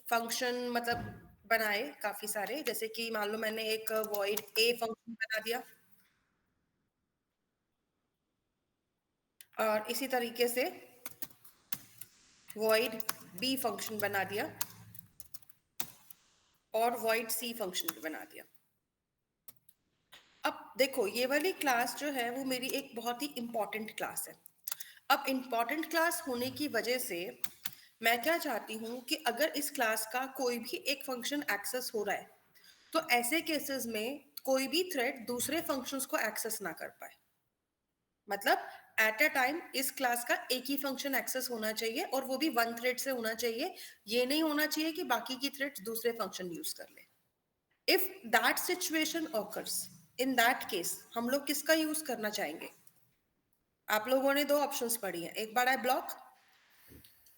Function मतलब बनाए काफी सारे, जैसे कि मान लो मैंने एक वॉइड ए फंक्शन बना दिया, और इसी तरीके से वॉइड बी फंक्शन बना दिया, और वॉइड सी फंक्शन भी बना दिया। अब देखो ये वाली क्लास जो है वो मेरी एक बहुत ही इंपॉर्टेंट क्लास है। अब इंपॉर्टेंट क्लास होने की वजह से मैं क्या चाहती हूं कि अगर इस क्लास का कोई भी एक फंक्शन एक्सेस हो रहा है तो ऐसे केसेस में कोई भी थ्रेड दूसरे फंक्शंस को एक्सेस ना कर पाए। मतलब एट अ टाइम इस क्लास का एक ही फंक्शन एक्सेस होना चाहिए, और वो भी वन थ्रेड से होना चाहिए। ये नहीं होना चाहिए कि बाकी की थ्रेड्स दूसरे फंक्शन यूज कर ले। If that situation occurs, in that case हम लोग किसका यूज करना चाहेंगे? आप लोगों ने दो ऑप्शंस पढ़ी हैं, एक बड़ा है ब्लॉक,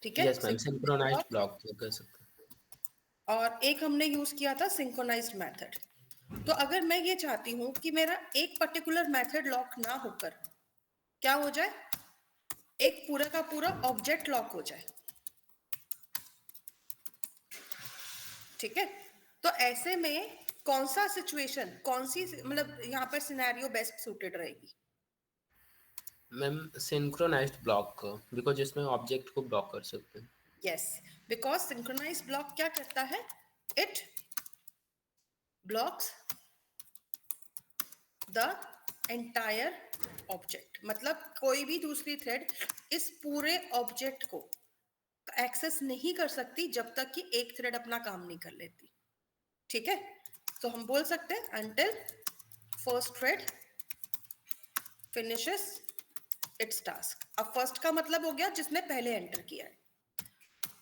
ठीक है, यस मैम, सिंक्रोनाइज्ड ब्लॉक कह सकते हैं। और एक हमने यूज किया था सिंक्रोनाइज्ड मेथड। तो अगर मैं ये चाहती हूं कि मेरा एक पर्टिकुलर मेथड लॉक ना होकर क्या हो जाए, एक पूरा का पूरा ऑब्जेक्ट लॉक हो जाए, ठीक है, तो ऐसे में कौन सा सिचुएशन, कौन सी मतलब यहाँ पर सिनेरियो बेस्ट सूटेड रहेगी? मैम सिंक्रोनाइज्ड ब्लॉक, बिकॉज इसमें ऑब्जेक्ट को ब्लॉक कर सकते हैं। यस, बिकॉज सिंक्रोनाइज्ड ब्लॉक क्या करता है, it blocks the entire object. मतलब कोई भी दूसरी थ्रेड इस पूरे ऑब्जेक्ट को एक्सेस नहीं कर सकती जब तक कि एक थ्रेड अपना काम नहीं कर लेती, ठीक है। तो हम बोल सकते हैं until first thread finishes its task। अब फर्स्ट का मतलब हो गया जिसने पहले एंटर किया है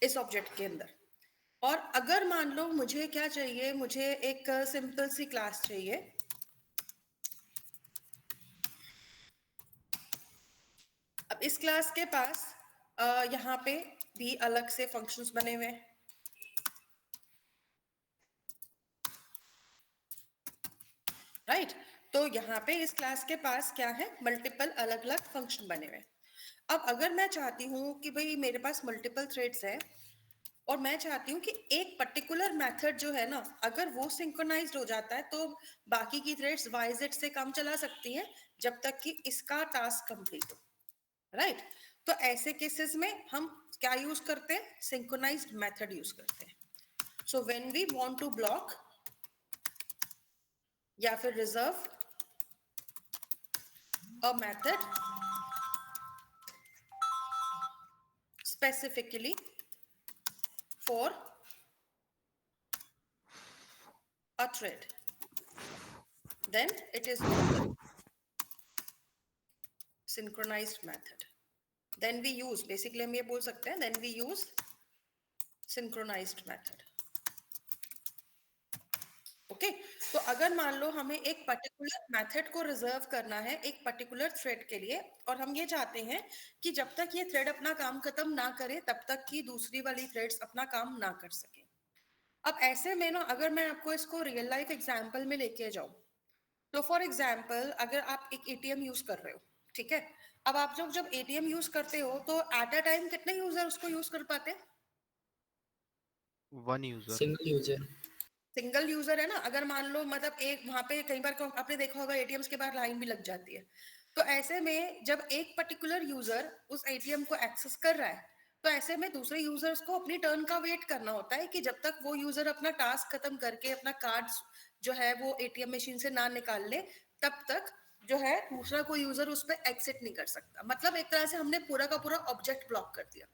इस ऑब्जेक्ट के अंदर। और अगर मान लो मुझे क्या चाहिए, मुझे एक सिंपल सी क्लास चाहिए, अब इस क्लास के पास यहाँ पे भी अलग से फंक्शंस बने हुए हैं, राइट। तो यहाँ पे इस क्लास के पास क्या है, मल्टीपल अलग अलग फंक्शन बने हुए हैं। अब अगर मैं चाहती हूँ कि भाई मेरे पास मल्टीपल थ्रेड्स है, और मैं चाहती हूँ कि एक पर्टिकुलर मेथड जो है ना, अगर वो सिंक्रोनाइज्ड हो जाता है तो बाकी की थ्रेड्स वाईजेड से काम चला सकती हैं जब तक कि इसका टास्क कंप्लीट हो, राइट। तो ऐसे केसेस में हम क्या यूज करते हैं, सिंक्रोनाइज्ड मेथड यूज करते हैं। So when we want to block या फिर reserve a method specifically for a thread, then it is called synchronized method। then we use, basically हम ये बोल सकते हैं, then we use synchronized method। Okay, तो अगर मान लो हमें एक पर्टिकुलर मेथड को रिजर्व करना है एक पर्टिकुलर थ्रेड के लिए, और हम ये चाहते हैं कि जब तक ये थ्रेड अपना काम खत्म ना करे तब तक कि दूसरी वाली थ्रेड्स अपना काम ना कर सके। अब ऐसे में ना, अगर मैं आपको इसको रियल लाइफ एग्जांपल में लेके जाऊं, तो फॉर एग्जाम्पल अगर आप एक एटीएम यूज कर रहे हो, ठीक है, अब आप जब एटीएम यूज करते हो तो एट अ टाइम कितने यूजर उसको यूज कर पाते हैं? One user. Single user. Single user है ना। अगर मान लो मतलब एक वहां पे कई बार आपने देखा होगा एटीएम्स के बाहर लाइन भी लग जाती है, तो ऐसे में जब एक पर्टिकुलर यूजर उस एटीएम को एक्सेस कर रहा है, तो ऐसे में दूसरे यूजर्स को अपनी टर्न का वेट करना होता है कि जब तक वो यूजर अपना टास्क खत्म करके अपना कार्ड जो है वो एटीएम मशीन से ना निकाल ले, तब तक जो है दूसरा कोई यूजर उस पर एग्जिट नहीं कर सकता। मतलब एक तरह से हमने पूरा का पूरा ऑब्जेक्ट ब्लॉक कर दिया।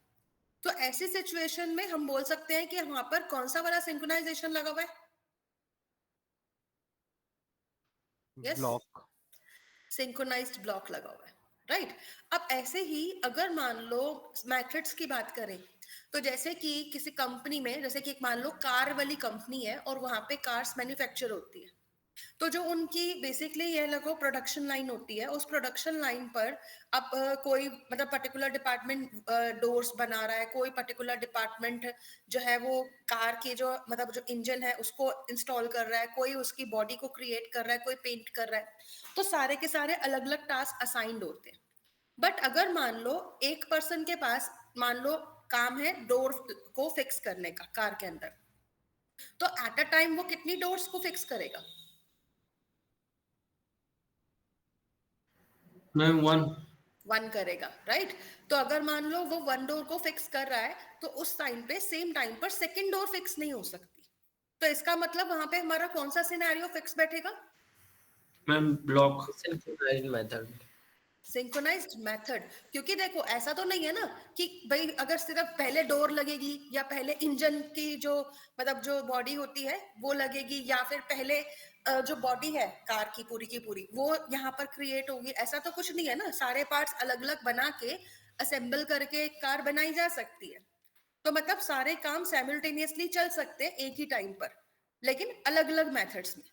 तो ऐसी सिचुएशन में हम बोल सकते हैं कि वहां पर कौन सा वाला सिंक्रोनाइजेशन लगा हुआ है? Yes, block. सिंक्रोनाइज्ड ब्लॉक लगा हुआ है, राइट। अब ऐसे ही अगर मान लो मैथड्स की बात करें, तो जैसे कि किसी कंपनी में, जैसे कि एक मान लो कार वाली कंपनी है और वहां पे कार्स मैन्युफैक्चर होती है, तो जो उनकी बेसिकली ये लगो प्रोडक्शन लाइन होती है, उस प्रोडक्शन लाइन पर अब कोई मतलब पर्टिकुलर डिपार्टमेंट डोर्स बना रहा है, कोई पर्टिकुलर डिपार्टमेंट जो है वो कार के जो मतलब जो इंजन है उसको इंस्टॉल कर रहा है, कोई उसकी बॉडी को क्रिएट कर रहा है, कोई पेंट कर रहा है। तो सारे के सारे अलग अलग टास्क असाइंड होते हैं। बट अगर मान लो एक पर्सन के पास मान लो काम है डोर को फिक्स करने का कार के अंदर, तो एट अ टाइम वो कितनी डोर्स को फिक्स करेगा? मैम 1। 1 करेगा, राइट? तो अगर मान लो वो 1 डोर को फिक्स कर रहा है, तो उस टाइम पे सेम टाइम पर सेकंड डोर फिक्स नहीं हो सकती। तो इसका मतलब वहां पे हमारा कौन सा सिनेरियो फिक्स बैठेगा? Ma'am block. Synchronized method. Synchronized method. क्योंकि देखो ऐसा तो नहीं है ना कि भाई अगर सिर्फ पहले डोर लगेगी या पहले इंजन की जो मतलब जो बॉडी होती है वो लगेगी, या फिर पहले जो बॉडी है कार की पूरी वो यहाँ पर क्रिएट होगी, ऐसा तो कुछ नहीं है ना। सारे पार्ट्स अलग अलग बना के असेंबल करके एक कार बनाई जा सकती है। तो मतलब सारे काम साइमल्टेनियसली चल सकते हैं एक ही टाइम पर, लेकिन अलग अलग मेथड्स में।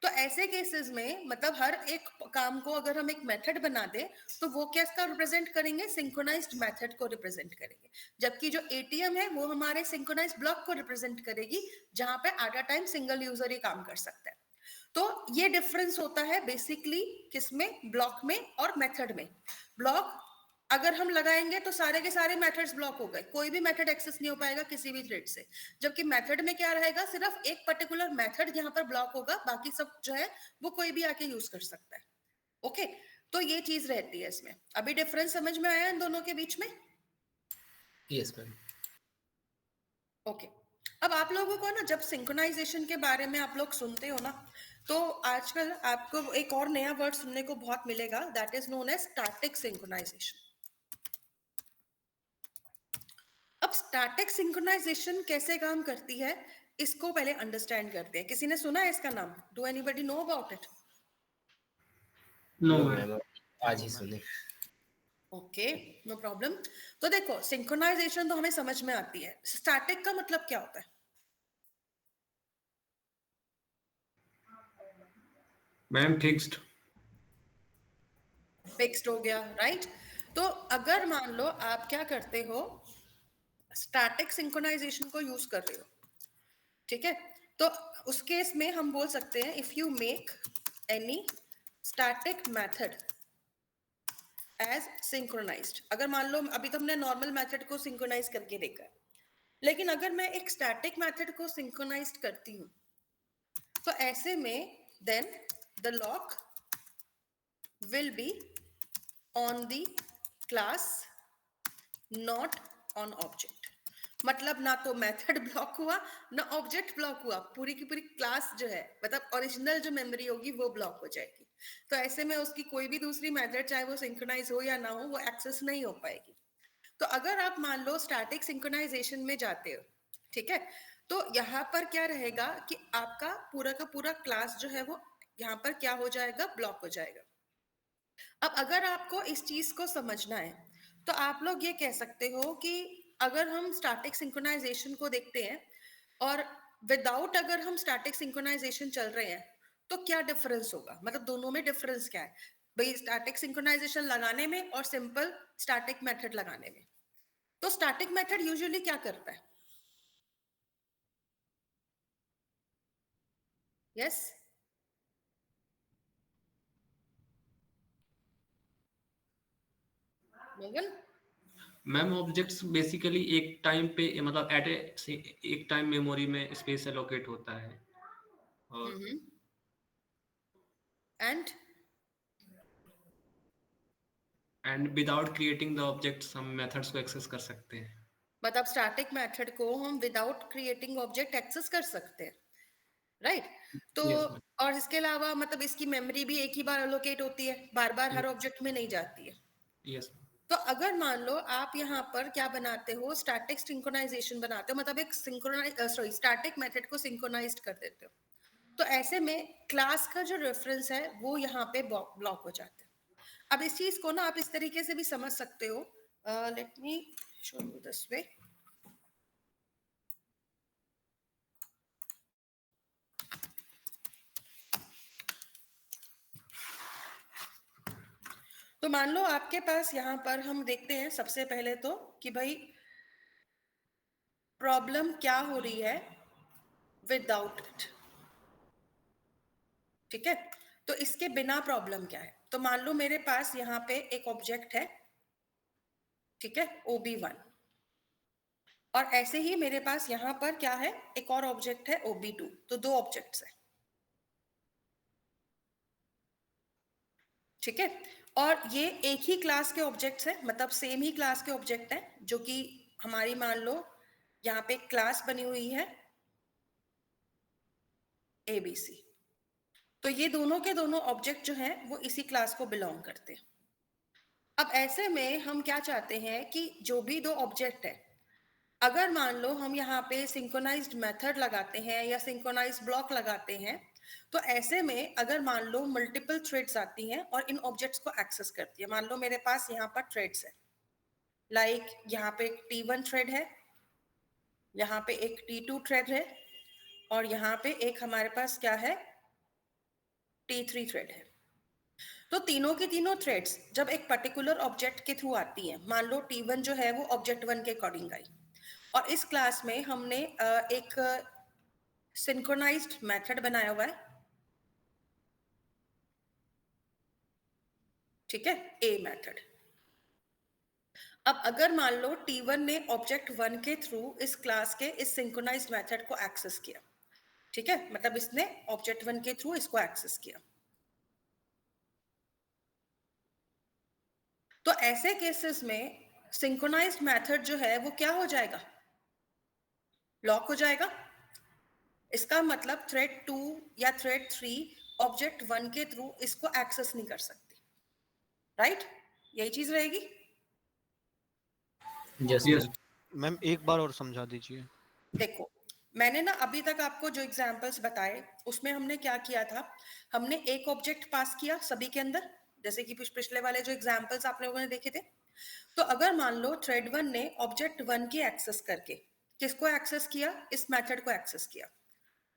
तो ऐसे केसेस में मतलब हर एक काम को अगर हम एक मेथड बना दें तो वो कैसा रिप्रेजेंट करेंगे? सिंक्रोनाइज्ड मेथड को रिप्रेजेंट करेंगे। जबकि जो एटीएम है वो हमारे सिंक्रोनाइज्ड ब्लॉक को रिप्रेजेंट करेगी, जहां पे at a time single user ही काम कर सकता है। तो ये डिफरेंस होता है बेसिकली किसमें? ब्लॉक में और मेथड में। ब्लॉक अगर हम लगाएंगे तो सारे के सारे मेथड्स ब्लॉक हो गए, कोई भी मेथड एक्सेस नहीं हो पाएगा किसी भी थ्रेड से। जबकि मेथड में क्या रहेगा? सिर्फ एक पर्टिकुलर मेथड यहाँ पर ब्लॉक होगा, बाकी सब जो है वो कोई भी आके यूज कर सकता है। ओके, तो ये चीज रहती है इसमें। अभी डिफरेंस समझ में आया इन दोनों के बीच में? Yes ma'am. ओके। अब आप लोगों को ना जब सिंक्रोनाइजेशन के बारे में आप लोग सुनते हो ना, तो आजकल आपको एक और नया वर्ड सुनने को बहुत मिलेगा, that is known as static synchronization. अब स्टैटिक सिंक्रोनाइजेशन कैसे काम करती है इसको पहले अंडरस्टैंड करते हैं। किसी ने सुना है इसका नाम? Do anybody know about it? No no ma'am. Ma'am, आज ही सुने। Okay, no problem. तो देखो सिंक्रोनाइजेशन तो हमें समझ में आती है, स्टैटिक का मतलब क्या होता है? Ma'am fixed. फिक्स्ड हो गया, राइट? तो अगर मान लो आप क्या करते हो, स्टैटिक सिंक्रोनाइजेशन को यूज कर रहे हो, ठीक है? तो उस केस में हम बोल सकते हैं if you make any static method as synchronized. अगर मान लो अभी तो हमने नॉर्मल मेथड को सिंक्रोनाइज करके देखा है, लेकिन अगर मैं एक स्टैटिक मेथड को सिंक्रोनाइज करती हूं तो ऐसे में then the lock will be on the class, not on object. मतलब ना तो मेथड ब्लॉक हुआ ना ऑब्जेक्ट ब्लॉक हुआ, पूरी की पूरी क्लास जो है मतलब ओरिजिनल जो मेमोरी होगी वो ब्लॉक हो जाएगी। तो ऐसे में उसकी कोई भी दूसरी मेथड चाहे वो सिंक्रोनाइज हो या ना हो वो एक्सेस नहीं हो पाएगी। तो अगर आप मान लो स्टैटिक सिंक्रोनाइजेशन में जाते हो, ठीक है, तो यहाँ पर क्या रहेगा कि आपका पूरा का पूरा क्लास जो है वो यहाँ पर क्या हो जाएगा? ब्लॉक हो जाएगा। अब अगर आपको इस चीज को समझना है तो आप लोग ये कह सकते हो कि अगर हम स्टैटिक सिंक्रोनाइजेशन को देखते हैं और विदाउट अगर हम स्टैटिक सिंक्रोनाइजेशन चल रहे हैं तो क्या डिफरेंस होगा? मतलब दोनों में डिफरेंस क्या है भाई, स्टैटिक सिंक्रोनाइजेशन लगाने में और सिंपल स्टैटिक मेथड लगाने में? तो स्टैटिक मेथड यूजुअली क्या करता है? Yes, Megan? Ma'am objects basically एक टाइम पे मतलब एट ए एक टाइम मेमोरी में स्पेस एलोकेट होता है और and and without creating the objects हम मेथड्स को एक्सेस कर सकते हैं। मतलब स्टैटिक मेथड को हम विदाउट क्रिएटिंग ऑब्जेक्ट एक्सेस कर सकते हैं, राइट? तो यस मैम। और इसके अलावा मतलब इसकी मेमोरी भी एक ही बार एलोकेट होती है, बार बार हर ऑब्जेक्ट में नहीं जाती है। Yes ma'am. तो अगर मान लो आप यहाँ पर क्या बनाते हो, स्टैटिक सिंक्रोनाइजेशन बनाते हो, मतलब एक स्टैटिक मेथड को सिंक्रोनाइज कर देते हो, तो ऐसे में क्लास का जो रेफरेंस है वो यहाँ पे ब्लॉक हो जाता है। अब इस चीज को ना आप इस तरीके से भी समझ सकते हो, let me show you this way. तो मान लो आपके पास यहाँ पर हम देखते हैं सबसे पहले तो कि भाई प्रॉब्लम क्या हो रही है विदाउट इट, ठीक है? तो इसके बिना प्रॉब्लम क्या है? तो मान लो मेरे पास यहाँ पे एक ऑब्जेक्ट है, ठीक है, OB1, और ऐसे ही मेरे पास यहाँ पर क्या है, एक और ऑब्जेक्ट है OB2, तो 2 ऑब्जेक्ट्स है, ठीक है। और ये एक ही क्लास के ऑब्जेक्ट्स हैं, मतलब सेम ही क्लास के ऑब्जेक्ट हैं, जो कि हमारी मान लो यहाँ पे क्लास बनी हुई है ABC। तो ये दोनों के दोनों ऑब्जेक्ट जो हैं वो इसी क्लास को बिलोंग करते हैं। अब ऐसे में हम क्या चाहते हैं कि जो भी 2 ऑब्जेक्ट है, अगर मान लो हम यहाँ पे सिंक्रोनाइज्ड मेथड लगाते हैं या सिंक्रोनाइज्ड ब्लॉक लगाते हैं, तो ऐसे में अगर मान लो मल्टीपल थ्रेड्स आती हैं और इन ऑब्जेक्ट्स को एक्सेस करती है, मान लो मेरे पास यहाँ पर थ्रेड्स है, लाइक यहाँ पे एक T1 थ्रेड है, यहाँ पे एक T2 थ्रेड है, और यहाँ पे एक हमारे पास क्या है, T3 थ्रेड है। तो तीनों की तीनों थ्रेड्स जब एक पर्टिकुलर ऑब्जेक्ट के थ्रू आती हैं, मान लो T1 जो है वो ऑब्जेक्ट 1 के अकॉर्डिंग आई, और इस क्लास में हमने एक सिंक्रोनाइज्ड मेथड बनाया हुआ है, ठीक है, A मेथड। अब अगर मान लो T1 ने ऑब्जेक्ट 1 के थ्रू इस क्लास के इस सिंक्रोनाइज्ड मेथड को एक्सेस किया, ठीक है, मतलब इसने ऑब्जेक्ट 1 के थ्रू इसको एक्सेस किया, तो ऐसे केसेस में सिंक्रोनाइज्ड मेथड जो है वो क्या हो जाएगा, लॉक हो जाएगा। इसका मतलब थ्रेड 2 या थ्रेड 3 ऑब्जेक्ट 1 के थ्रू इसको एक्सेस नहीं कर सकती, राइट? यही चीज रहेगी। Yes yes ma'am. मैम एक बार और समझा दीजिए। देखो, मैंने ना अभी तक आपको जो एग्जांपल्स बताए उसमें हमने क्या किया था, हमने एक ऑब्जेक्ट पास किया सभी के अंदर, जैसे कि पिछले वाले जो एग्जांपल्स आप लोगों ने देखे थे। तो अगर मान लो थ्रेड 1 ने ऑब्जेक्ट 1 की एक्सेस करके किसको एक्सेस किया, इस मेथड को एक्सेस किया,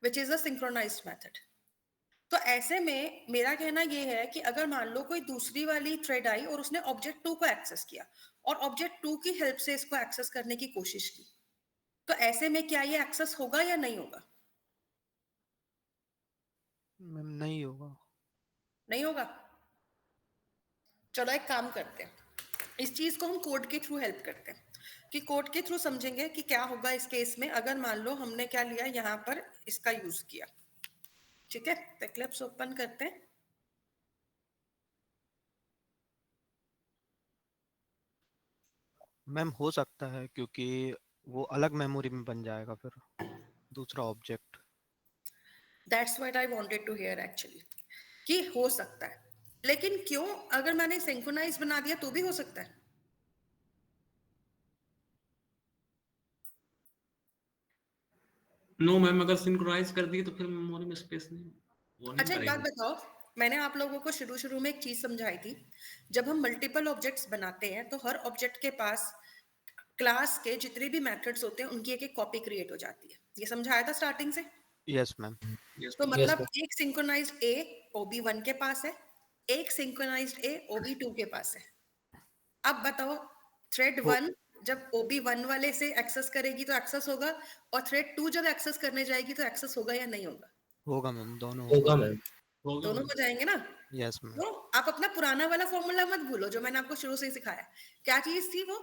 which is a synchronized method. तो ऐसे में मेरा कहना ये है कि अगर मान लो कोई दूसरी वाली थ्रेड आई और उसने ऑब्जेक्ट 2 को एक्सेस किया और ऑब्जेक्ट 2 की हेल्प से इसको एक्सेस करने की कोशिश की, तो ऐसे में क्या ये एक्सेस होगा या नहीं होगा? मैम नहीं होगा। नहीं होगा। चलो एक काम करते हैं, इस चीज को हम कोड के थ्रू हेल्प करते हैं, कि कोड के थ्रू समझेंगे कि क्या होगा इस केस में अगर मान लो हमने क्या लिया यहाँ पर इसका यूज किया, ठीक है। तो एक्लिप्स ओपन करते हैं। मैम हो सकता है क्योंकि वो अलग मेमोरी में बन जाएगा फिर दूसरा object. That's what I wanted to hear actually, कि हो सकता है, लेकिन क्यों, अगर मैंने सिंक्रोनाइज बना दिया तो भी हो सकता है। नो मैम, अगर सिंक्रोनाइज कर दिए तो फिर मेमोरी में स्पेस नहीं, वो नहीं अच्छा एक बात करेगी। बताओ, मैंने आप लोगों को शुरू शुरू में एक चीज समझाई थी, जब हम मल्टीपल ऑब्जेक्ट्स बनाते हैं तो हर ऑब्जेक्ट के पास क्लास के जितने भी मेथड्स होते हैं उनकी एक एक कॉपी क्रिएट हो जाती है, ये समझाया था स्टार्टिंग से। Yes ma'am. यस तो मैम। यस मतलब एक सिंक्रोनाइज्ड ए OB1 के पास है, एक सिंक्रोनाइज्ड ए OB2 के पास है। अब बताओ, थ्रेड हो 1 जब OB1 वाले से एक्सेस करेगी तो एक्सेस होगा, और थ्रेड 2 जब एक्सेस करने जाएगी तो एक्सेस होगा या नहीं होगा? होगा मैम, दोनों होगा। होगा मैम। होगा दोनों मैम। हो जाएंगे ना। Yes ma'am. तो आप अपना पुराना वाला फॉर्मूला मत भूलो जो मैंने आपको शुरू से ही सिखाया। क्या चीज थी वो,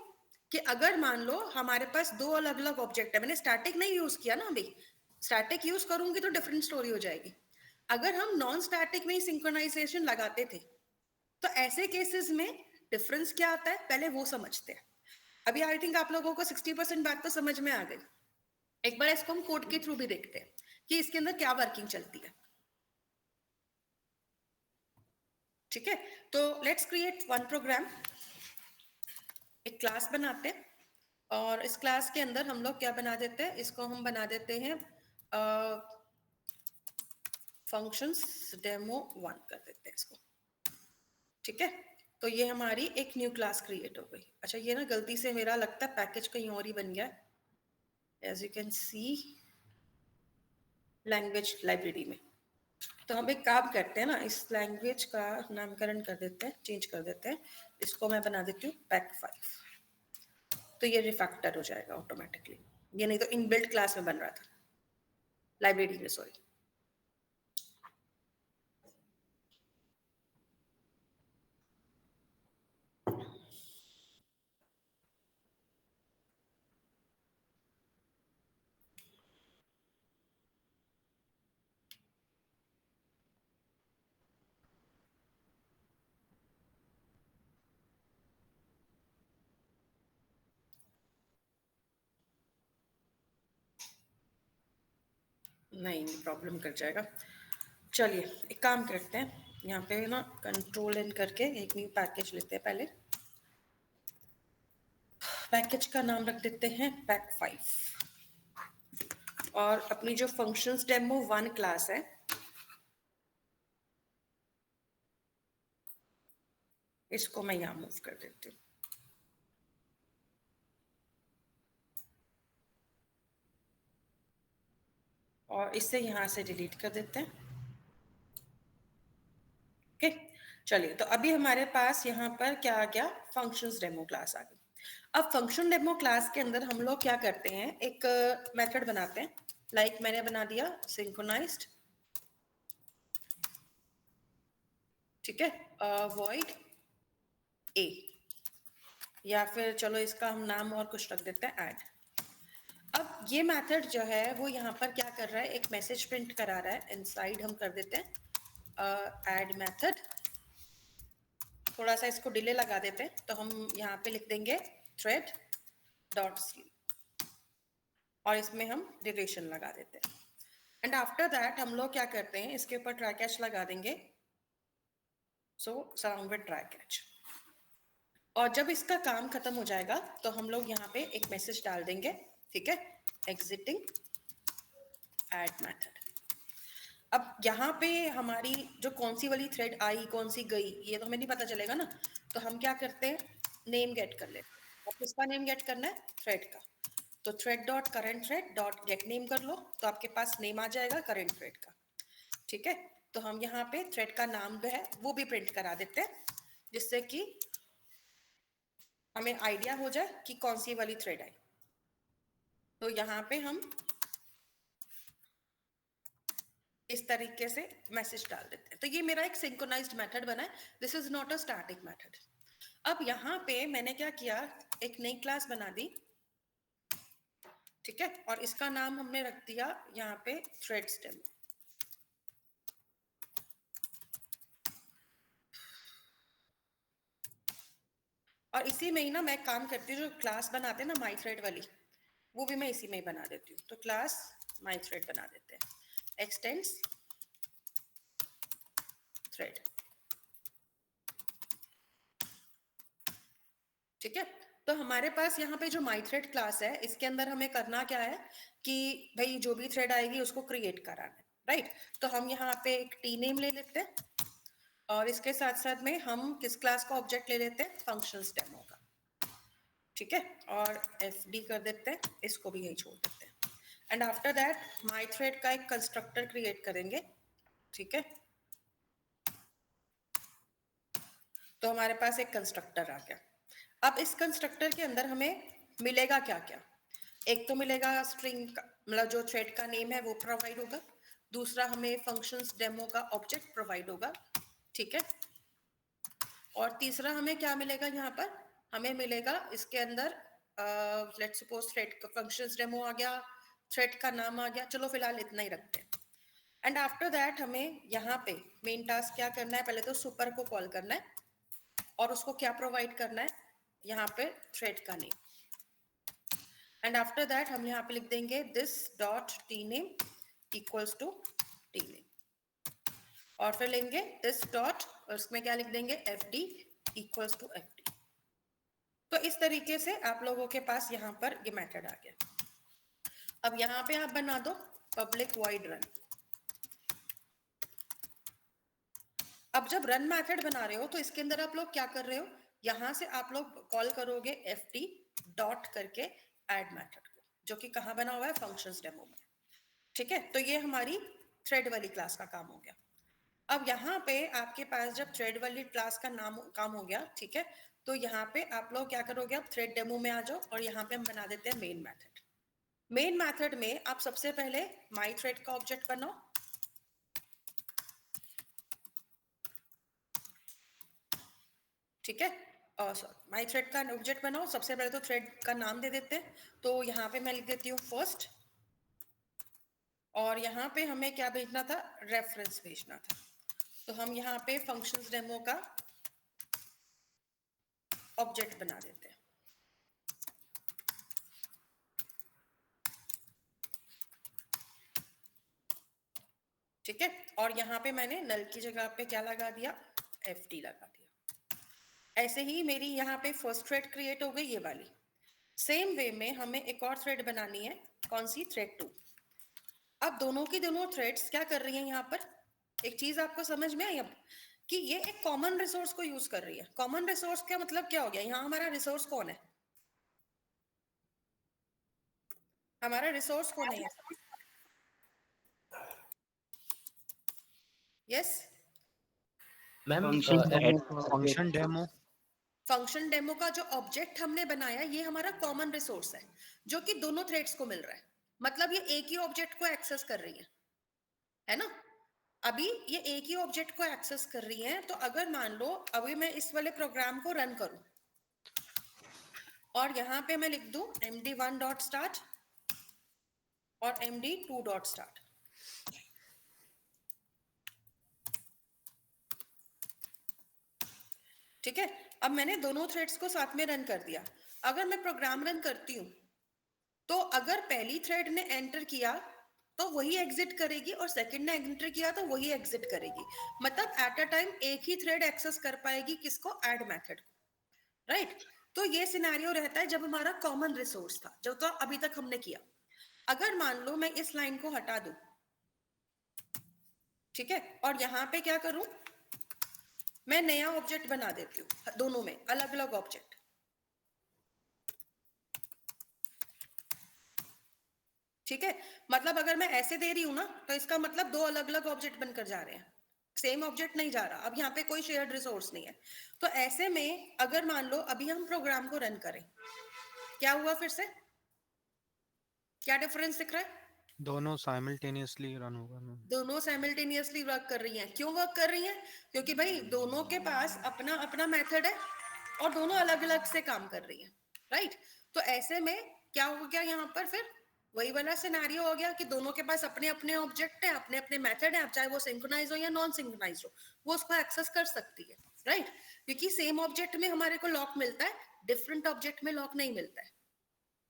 कि अगर मान लो हमारे पास 2 अलग अलग ऑब्जेक्ट है, मैंने स्टैटिक नहीं यूज किया ना अभी, स्टैटिक यूज करूंगी तो डिफरेंट स्टोरी हो जाएगी। अगर हम नॉन स्टैटिक में ही सिंक्रोनाइजेशन लगाते थे, तो ऐसे केसेस में डिफरेंस क्या आता है पहले वो समझते हैं। अभी आई थिंक आप लोगों को 60% बात तो समझ में आ गई। एक बार इसको हम कोड के थ्रू भी देखते हैं कि इसके अंदर क्या वर्किंग चलती है, ठीक है। तो लेट्स क्रिएट वन प्रोग्राम, एक क्लास बनाते हैं, और इस क्लास के अंदर हम लोग क्या बना देते हैं, इसको हम बना देते हैं फंक्शंस डेमो 1 कर देते हैं इसको, ठीक है। तो ये हमारी एक न्यू क्लास क्रिएट हो गई। अच्छा ये ना गलती से मेरा लगता है पैकेज कहीं और ही बन गया, as you can see language library में। तो हम एक काम करते हैं ना, इस लैंग्वेज का नामकरण कर देते हैं, चेंज कर देते हैं, इसको मैं बना देती हूँ पैक5, तो ये रिफैक्टर हो जाएगा ऑटोमेटिकली, ये नहीं तो इनबिल्ट क्लास में बन रहा था लाइब्रेरी में, सॉरी। नहीं प्रॉब्लम कर जाएगा। चलिए एक काम करते हैं, यहाँ पे ना कंट्रोल एन करके एक न्यू पैकेज लेते हैं। पहले पैकेज का नाम रख देते हैं पैक 5 और अपनी जो फंक्शंस डेमो 1 क्लास है इसको मैं यहाँ मूव कर देती हूँ। और इसे यहाँ से डिलीट कर देते हैं। ओके चलिए, तो अभी हमारे पास यहाँ पर क्या आ गया, फंक्शंस डेमो क्लास आ गई। अब फंक्शन डेमो क्लास के अंदर हम लोग क्या करते हैं, एक मेथड बनाते हैं। लाइक मैंने बना दिया सिंक्रोनाइज्ड, ठीक है, वॉइड ए, या फिर चलो इसका हम नाम और कुछ रख देते हैं ऐड। अब ये मेथड जो है वो यहाँ पर क्या कर रहा है, एक मैसेज प्रिंट करा रहा है। इनसाइड हम कर देते हैं ऐड मेथड, थोड़ा सा इसको डिले लगा देते हैं, तो हम यहाँ पे लिख देंगे थ्रेड डॉट स्लीप और इसमें हम ड्यूरेशन लगा देते हैं। एंड आफ्टर दैट हम लोग क्या करते हैं, इसके ऊपर ट्राई कैच लगा देंगे, सो सराउंड विद ट्राई कैच। और जब इसका काम खत्म हो जाएगा तो हम लोग यहाँ पे एक मैसेज डाल देंगे, ठीक है, एग्जिटिंग ऐड मेथड। अब यहाँ पे हमारी जो कौन सी वाली थ्रेड आई कौन सी गई ये तो हमें नहीं पता चलेगा ना, तो हम क्या करते हैं, नेम गेट कर लेते हैं। अब किसका नेम गेट करना है, थ्रेड का। तो thread dot current thread dot gate name कर लो, तो आपके पास नेम आ जाएगा करेंट थ्रेड का, ठीक है। तो हम यहाँ पे थ्रेड का नाम जो है वो भी प्रिंट करा देते हैं, जिससे कि हमें आइडिया हो जाए कि कौन सी वाली थ्रेड आई। तो यहाँ पे हम इस तरीके से मैसेज डाल देते हैं। तो ये मेरा एक सिंक्रोनाइज्ड मेथड बना है, this is not a static method. अब यहाँ पे मैंने क्या किया, एक नई क्लास बना दी, ठीक है, और इसका नाम हमने रख दिया यहाँ पे थ्रेड्स डेमो। और इसी में ही ना मैं काम करती हूँ, जो क्लास बनाते हैं ना माई थ्रेड वाली, वो भी मैं इसी में ही बना देती हूँ। तो क्लास माई थ्रेड बना देते हैं, एक्सटेंड्स थ्रेड, ठीक है। तो हमारे पास यहाँ पे जो माई थ्रेड क्लास है, इसके अंदर हमें करना क्या है कि भाई जो भी थ्रेड आएगी उसको क्रिएट कराना है, राइट। तो हम यहाँ पे एक टी नेम ले लेते हैं और इसके साथ साथ में हम किस क्लास का ऑब्जेक्ट ले लेते हैं, फंक्शंस डेमो का, ठीक है, और एफ डी कर देते हैं, इसको भी यही छोड़ देते हैं। And after that my thread का एक कंस्ट्रक्टर क्रिएट करेंगे, ठीक है। तो हमारे पास एक कंस्ट्रक्टर आ गया। अब इस कंस्ट्रक्टर के अंदर हमें मिलेगा क्या क्या, एक तो मिलेगा स्ट्रिंग का, मतलब जो थ्रेड का नेम है वो प्रोवाइड होगा। दूसरा हमें फंक्शंस डेमो का ऑब्जेक्ट प्रोवाइड होगा, ठीक है। और तीसरा हमें क्या मिलेगा, यहाँ पर हमें मिलेगा इसके अंदर लेट्स सपोज थ्रेड का फंक्शंस डेमो आ गया, थ्रेड का नाम आ गया, चलो फिलहाल इतना ही रखते हैं। एंड आफ्टर दैट हमें यहाँ पे मेन टास्क क्या करना है, पहले तो सुपर को कॉल करना है और उसको क्या प्रोवाइड करना है, यहाँ पे थ्रेड का नेम। एंड आफ्टर दैट हम यहाँ पे लिख देंगे this dot T name equals to T name, और फिर लेंगे दिस डॉट और इसमें क्या लिख देंगे, F D equals to F D. तो इस तरीके से आप लोगों के पास यहाँ पर ये मेथड आ गया। अब यहाँ पे आप बना दो पब्लिक वॉइड रन। अब जब रन मेथड बना रहे हो तो इसके अंदर आप लोग क्या कर रहे हो, यहाँ से आप लोग कॉल करोगे एफ डी डॉट करके ऐड मेथड को, जो कि कहाँ बना हुआ है, फंक्शंस डेमो में, ठीक है। तो ये हमारी थ्रेड वाली क्लास का काम हो गया। अब यहाँ पे आपके पास जब थ्रेड वाली क्लास का नाम काम हो गया, ठीक है, तो यहाँ पे आप लोग क्या करोगे, आप थ्रेड डेमो में आ जाओ और यहाँ पे हम बना देते हैं मेन मेथड। मेन मेथड में आप सबसे पहले माई थ्रेड का ऑब्जेक्ट बनाओ, ठीक है, माई थ्रेड का ऑब्जेक्ट बनाओ। सबसे पहले तो थ्रेड का नाम दे देते हैं, तो यहाँ पे मैं लिख देती हूँ फर्स्ट, और यहाँ पे हमें क्या भेजना था, रेफरेंस भेजना था। तो हम यहाँ पे फंक्शंस डेमो का ऑब्जेक्ट बना देते हैं। ठीक है, और यहाँ पे मैंने नल की जगह पे क्या लगा दिया, FD लगा दिया। ऐसे ही मेरी यहाँ पे फर्स्ट थ्रेड क्रिएट हो गई ये वाली। सेम वे में हमें एक और थ्रेड बनानी है, कौन सी, थ्रेड 2। अब दोनों की दोनों थ्रेड्स क्या कर रही हैं यहाँ पर, एक चीज आपको समझ में आई अब कि ये एक कॉमन रिसोर्स को यूज कर रही है। कॉमन रिसोर्स का मतलब क्या हो गया, यहाँ हमारा रिसोर्स कौन है, हमारा रिसोर्स कौन है, yes ma'am function demo function demo का जो ऑब्जेक्ट हमने बनाया ये हमारा कॉमन रिसोर्स है जो कि दोनों थ्रेड्स को मिल रहा है। मतलब ये एक ही ऑब्जेक्ट को एक्सेस कर रही है ना। अभी ये एक ही ऑब्जेक्ट को एक्सेस कर रही है, तो अगर मान लो अभी मैं इस वाले प्रोग्राम को रन करूं और यहां पे मैं लिख दूं md1.start और md2.start, ठीक है। अब मैंने दोनों थ्रेड्स को साथ में रन कर दिया। अगर मैं प्रोग्राम रन करती हूं तो अगर पहली थ्रेड ने एंटर किया तो वही एग्जिट करेगी और सेकंड ने एंटर किया तो वही एग्जिट करेगी। मतलब एट अ टाइम एक ही थ्रेड एक्सेस कर पाएगी किसको, ऐड मेथड को, राइट। तो ये सिनेरियो रहता है जब हमारा कॉमन रिसोर्स था, जो तो अभी तक हमने किया। अगर मान लो मैं इस लाइन को हटा दूं, ठीक है, और यहां पे क्या करूं, मैं नया ऑब्जेक्ट बना देती हूँ, दोनों में अलग अलग ऑब्जेक्ट, ठीक है। मतलब अगर मैं ऐसे दे रही हूं ना तो इसका मतलब दो अलग अलग ऑब्जेक्ट बनकर जा रहे हैं, सेम ऑब्जेक्ट नहीं जा रहा। अब यहाँ पे कोई शेयर्ड रिसोर्स नहीं है। तो ऐसे में अगर मान लो अभी हम प्रोग्राम को रन करें, क्या हुआ, फिर से क्या डिफरेंस दिख रहा है, दोनों साइमल्टेनियसली रन होगा ना। दोनों साइमल्टेनियसली वर्क कर रही हैं। क्यों वर्क कर रही हैं, क्योंकि भाई दोनों के पास अपना अपना मेथड है और दोनों अलग अलग से काम कर रही हैं, राइट। तो ऐसे में क्या हो गया यहाँ पर, फिर वही वाला सिनेरियो हो गया कि दोनों के पास अपने अपने ऑब्जेक्ट है, अपने अपने मेथड है। अब चाहे वो सिंक्रोनाइज हो या नॉन सिंक्रोनाइज हो, वो उसको एक्सेस कर सकती है, राइट। क्योंकि सेम ऑब्जेक्ट में हमारे को लॉक मिलता है, डिफरेंट ऑब्जेक्ट में लॉक नहीं मिलता है,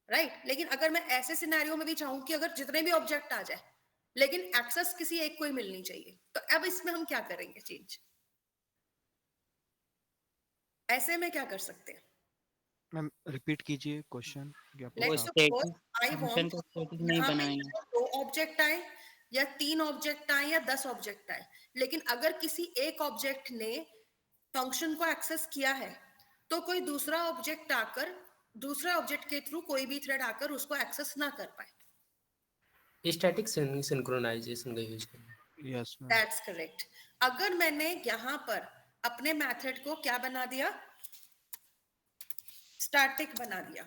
राइट। लेकिन अगर मैं ऐसे सिनेरियो में भी चाहूं कि अगर जितने भी ऑब्जेक्ट आ जाए लेकिन एक्सेस किसी एक को ही मिलनी चाहिए, तो अब इसमें हम क्या करेंगे चेंज, ऐसे में क्या कर सकते हैं, मैम रिपीट कीजिए क्वेश्चन, क्या वो पूछा लेट्स आप? Suppose static I function want को स्टैटिक नहीं यहाँ पे बनाएंगे। दो ऑब्जेक्ट आए या तीन ऑब्जेक्ट आए या 10 ऑब्जेक्ट आए, लेकिन अगर किसी एक ऑब्जेक्ट ने फंक्शन को एक्सेस किया है तो कोई दूसरा ऑब्जेक्ट आकर, दूसरा ऑब्जेक्ट के थ्रू कोई भी थ्रेड आकर उसको एक्सेस ना कर पाए। स्टैटिक सिंक्रोनाइजेशन का यूज करें। Yes ma'am. That's correct. अगर मैंने यहां पर अपने मेथड को क्या बना दिया, स्टैटिक बना दिया,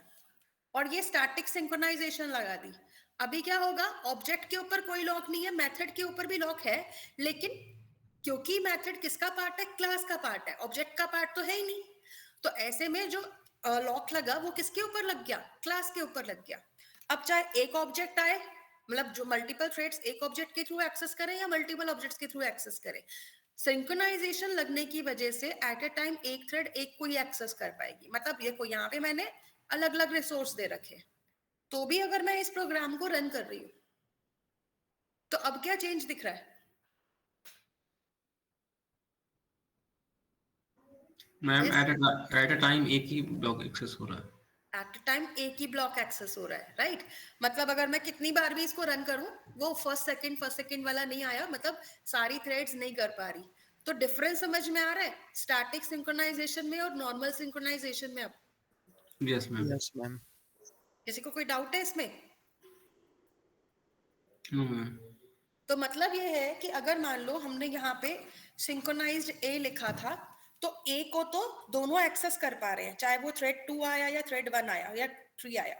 और ये स्टैटिक सिंक्रोनाइजेशन लगा दी, अभी क्या होगा, ऑब्जेक्ट के ऊपर कोई लॉक नहीं है, मेथड के ऊपर भी लॉक है, लेकिन क्योंकि मेथड किसका पार्ट है, क्लास का पार्ट है, ऑब्जेक्ट का पार्ट तो है ही नहीं। तो ऐसे में जो लॉक लगा वो किसके ऊपर लग गया, क्लास के ऊपर लग गया। अब चाहे एक ऑब्जेक्ट आए, मतलब जो मल्टीपल थ्रेड्स एक ऑब्जेक्ट के थ्रू एक्सेस करें या मल्टीपल ऑब्जेक्ट्स के थ्रू एक्सेस करें, सिंक्रोनाइजेशन लगने की वजह से एट ए टाइम एक थ्रेड एक को ही एक्सेस कर पाएगी। मतलब ये को यहाँ पे मैंने अलग अलग रिसोर्स दे रखे, तो भी अगर मैं इस प्रोग्राम को रन कर रही हूँ तो अब क्या चेंज दिख रहा है, ma'am Yes. Eight a time एक ही ब्लॉक एक्सेस हो रहा है। एट टाइम एक ही ब्लॉक एक्सेस हो रहा है, राइट। मतलब अगर मैं कितनी बार भी इसको रन करूं वो फर्स्ट सेकंड वाला नहीं आया, मतलब सारी थ्रेड्स नहीं कर पा रही। तो डिफरेंस समझ में आ रहा है स्टैटिक सिंक्रोनाइजेशन में और नॉर्मल सिंक्रोनाइजेशन में। अब यस मैम। Yes ma'am. किसी को कोई डाउट है इसमें? No ma'am. तो मतलब ये है कि अगर मान लो हमने यहाँ पे सिंक्रोनाइज्ड ए लिखा था, तो ए को तो दोनों एक्सेस कर पा रहे हैं, चाहे वो थ्रेड 2 आया या थ्रेड 1 आया या 3 आया।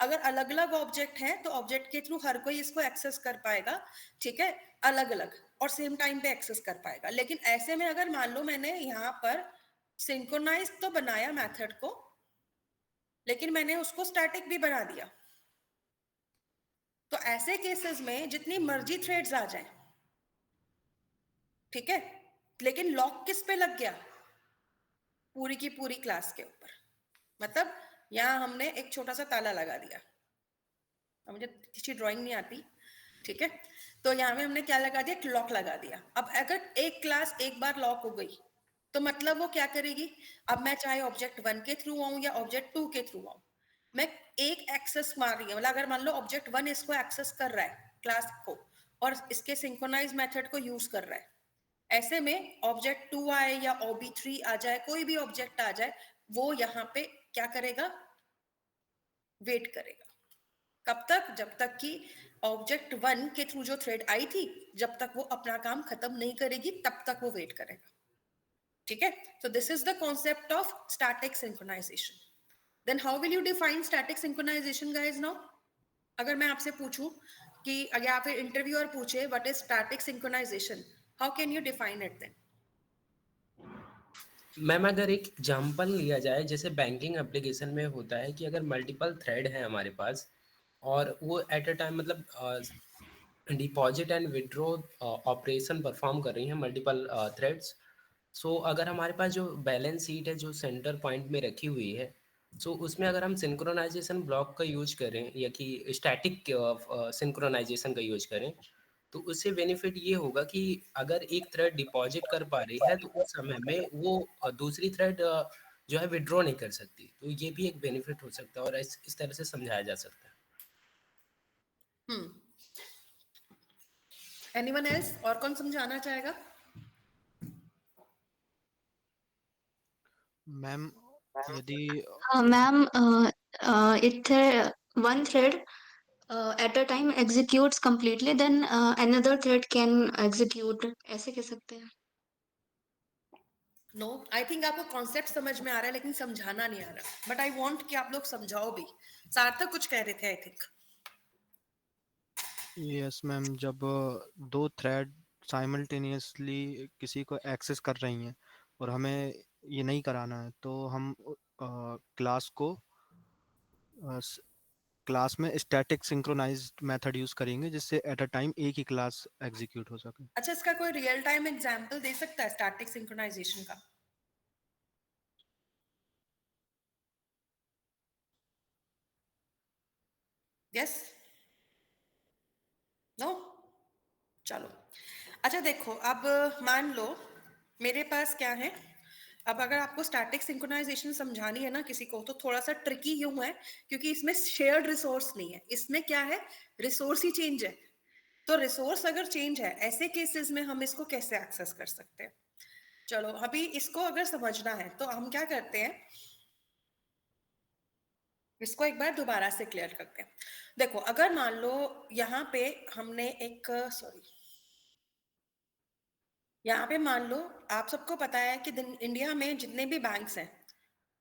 अगर अलग अलग ऑब्जेक्ट हैं तो ऑब्जेक्ट के थ्रू हर कोई इसको एक्सेस कर पाएगा, ठीक है, अलग अलग और सेम टाइम पे एक्सेस कर पाएगा। लेकिन ऐसे में अगर मान लो मैंने यहाँ पर सिंक्रोनाइज तो बनाया मेथड को, लेकिन मैंने उसको स्टैटिक भी बना दिया, तो ऐसे केसेस में जितनी मर्जी थ्रेड्स आ जाए, ठीक है, लेकिन लॉक किस पे लग गया, पूरी की पूरी क्लास के ऊपर। मतलब यहां हमने एक छोटा सा ताला लगा दिया। अब मुझे किसी ड्राइंग नहीं आती, ठीक है, तो यहाँ पे हमने क्या लगा दिया, लॉक लगा दिया। अब अगर एक क्लास एक बार लॉक हो गई तो मतलब वो क्या करेगी, अब मैं चाहे ऑब्जेक्ट 1 के थ्रू आऊं या ऑब्जेक्ट 2 के थ्रू आऊं, मैं एक एक्सेस मार रही हूँ, मतलब अगर मान लो ऑब्जेक्ट 1 इसको एक्सेस कर रहा है क्लास को और इसके सिंक्रोनाइज मेथड को यूज कर रहा है, ऐसे में ऑब्जेक्ट 2 आए या OB3 आ जाए, कोई भी ऑब्जेक्ट आ जाए, वो यहाँ पे क्या करेगा, वेट करेगा। कब तक, जब तक कि ऑब्जेक्ट 1 के थ्रू जो थ्रेड आई थी, जब तक वो अपना काम खत्म नहीं करेगी तब तक वो वेट करेगा। ठीक है, so this is the concept of static synchronization. Then how will you define static synchronization guys now? अगर मैं आपसे पूछूं कि अगर आप इंटरव्यूअर पूछे what is static synchronization, how can you define it then? Ma'am अगर एक एग्जांपल लिया जाए, जैसे बैंकिंग एप्लीकेशन में होता है कि अगर मल्टीपल थ्रेड है हमारे पास और वो एट अ टाइम मतलब deposit and withdraw operation perform कर रही हैं मल्टीपल थ्रेड्स, सो अगर हमारे पास जो बैलेंस शीट है जो सेंटर पॉइंट में रखी हुई है, सो उसमें अगर हम सिंक्रोनाइजेशन ब्लॉक का यूज करें या कि स्टैटिक सिंक्रोनाइजेशन का यूज करें, तो उससे बेनिफिट ये होगा कि अगर एक थ्रेड डिपॉजिट कर पा रही है तो उस समय में वो दूसरी थ्रेड जो है विड्रॉ नहीं कर सकती, तो ये भी एक बेनिफिट हो सकता है और इस तरह से समझाया जा सकता है। एनीवन एल्स, और कौन समझाना चाहेगा? मैम यदि मैम एक one thread at a time executes completely, then another thread can execute, ऐसे कह सकते हैं। नो, आई थिंक आपको कॉन्सेप्ट समझ में आ रहा है लेकिन समझाना नहीं आ रहा, बट आई वांट कि आप लोग समझाओ भी। सार्थक कुछ कह रहे थे आई थिंक। यस मैम, जब दो थ्रेड साइमल्टेनियसली किसी को एक्सेस कर रही हैं और हमें ये नहीं कराना है, तो हम क्लास को क्लास में स्टैटिक सिंक्रोनाइज्ड मेथड यूज करेंगे जिससे एट अ टाइम एक ही क्लास एग्जीक्यूट हो सके। अच्छा, इसका कोई रियल टाइम एग्जांपल दे सकता है स्टैटिक सिंक्रोनाइजेशन का? यस, नो, चलो। अच्छा देखो, अब मान लो मेरे पास क्या है, अब अगर आपको स्टैटिक सिंक्रोनाइजेशन समझानी है ना किसी को, तो थोड़ा सा ट्रिकी यूं है क्योंकि इसमें शेयर्ड रिसोर्स नहीं है, इसमें क्या है, रिसोर्स ही चेंज है। तो रिसोर्स अगर चेंज है, ऐसे केसेस में हम इसको कैसे एक्सेस कर सकते हैं? चलो अभी इसको अगर समझना है तो हम क्या करते हैं, इसको एक बार दोबारा से क्लियर करते हैं। देखो, अगर मान लो यहाँ पे हमने एक, सॉरी, यहाँ पे मान लो आप सबको पता है कि इंडिया में जितने भी बैंक्स हैं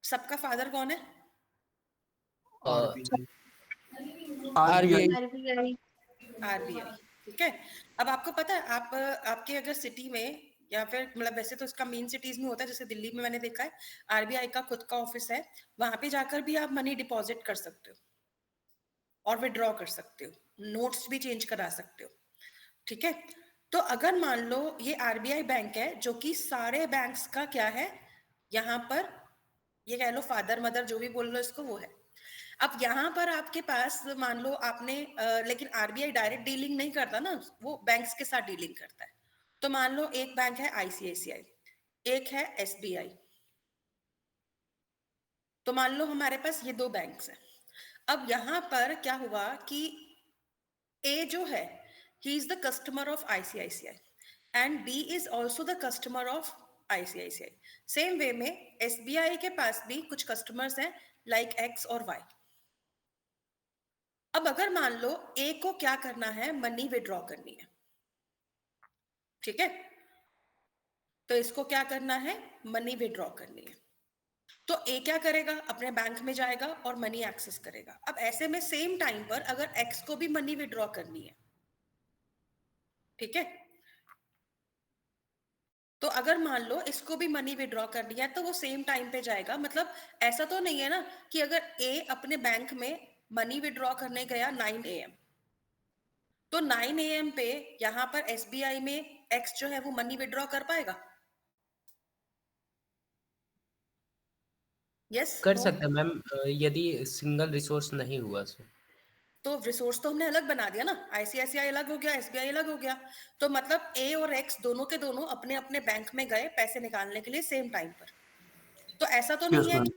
सबका फादर कौन है? आरबीआई। आरबीआई। RBI। RBI। ठीक है, अब आपको पता है, आप आपके अगर सिटी में या फिर मतलब वैसे तो इसका मेन सिटीज में होता है, जैसे दिल्ली में मैंने देखा है RBI का खुद का ऑफिस है, वहां पे जाकर भी आप मनी डिपॉजिट कर सकते हो और विड्रॉ कर सकते हो, नोट्स भी चेंज करा सकते हो। ठीक है, तो अगर मान लो ये RBI बैंक है जो कि सारे बैंक्स का क्या है, यहाँ पर ये कह लो फादर मदर जो भी बोल लो इसको, वो है। अब यहाँ पर आपके पास मान लो आपने लेकिन RBI डायरेक्ट डीलिंग नहीं करता ना, वो बैंक्स के साथ डीलिंग करता है। तो मान लो एक बैंक है ICICI, एक है SBI, तो मान लो हमारे पास ये दो बैंक्स हैं। अब यहाँ पर क्या हुआ कि A जो है, he is the customer of ICICI and B is also the customer of ICICI. Same way में SBI के पास भी कुछ कस्टमर्स हैं लाइक X और Y। अब अगर मान लो A को क्या करना है, मनी विड्रॉ करनी है, ठीक है, तो इसको क्या करना है, मनी विड्रॉ करनी है। तो ए क्या करेगा, अपने बैंक में जाएगा और मनी एक्सेस करेगा। अब ऐसे में सेम टाइम पर अगर एक्स को भी मनी विड्रॉ करनी है, ठीक है, तो अगर मान लो इसको भी मनी विड्रॉ करनी है तो वो सेम टाइम पे जाएगा। मतलब ऐसा तो नहीं है ना कि अगर ए अपने बैंक में मनी विड्रॉ करने गया 9 AM, तो 9 AM पे यहां पर SBI में एक्स जो है वो मनी विड्रॉ कर पाएगा? यस, कर नो, सकते हैं मैम, यदि सिंगल रिसोर्स नहीं हुआ तो। तो रिसोर्स तो हमने अलग बना दिया ना, आईसीआईसीआई अलग हो गया, एसबीआई अलग हो गया, तो मतलब ए और एक्स दोनों के दोनों अपने अपने बैंक में गए पैसे निकालने के लिए सेम टाइम पर। तो ऐसा तो नहीं यस है मैम। कि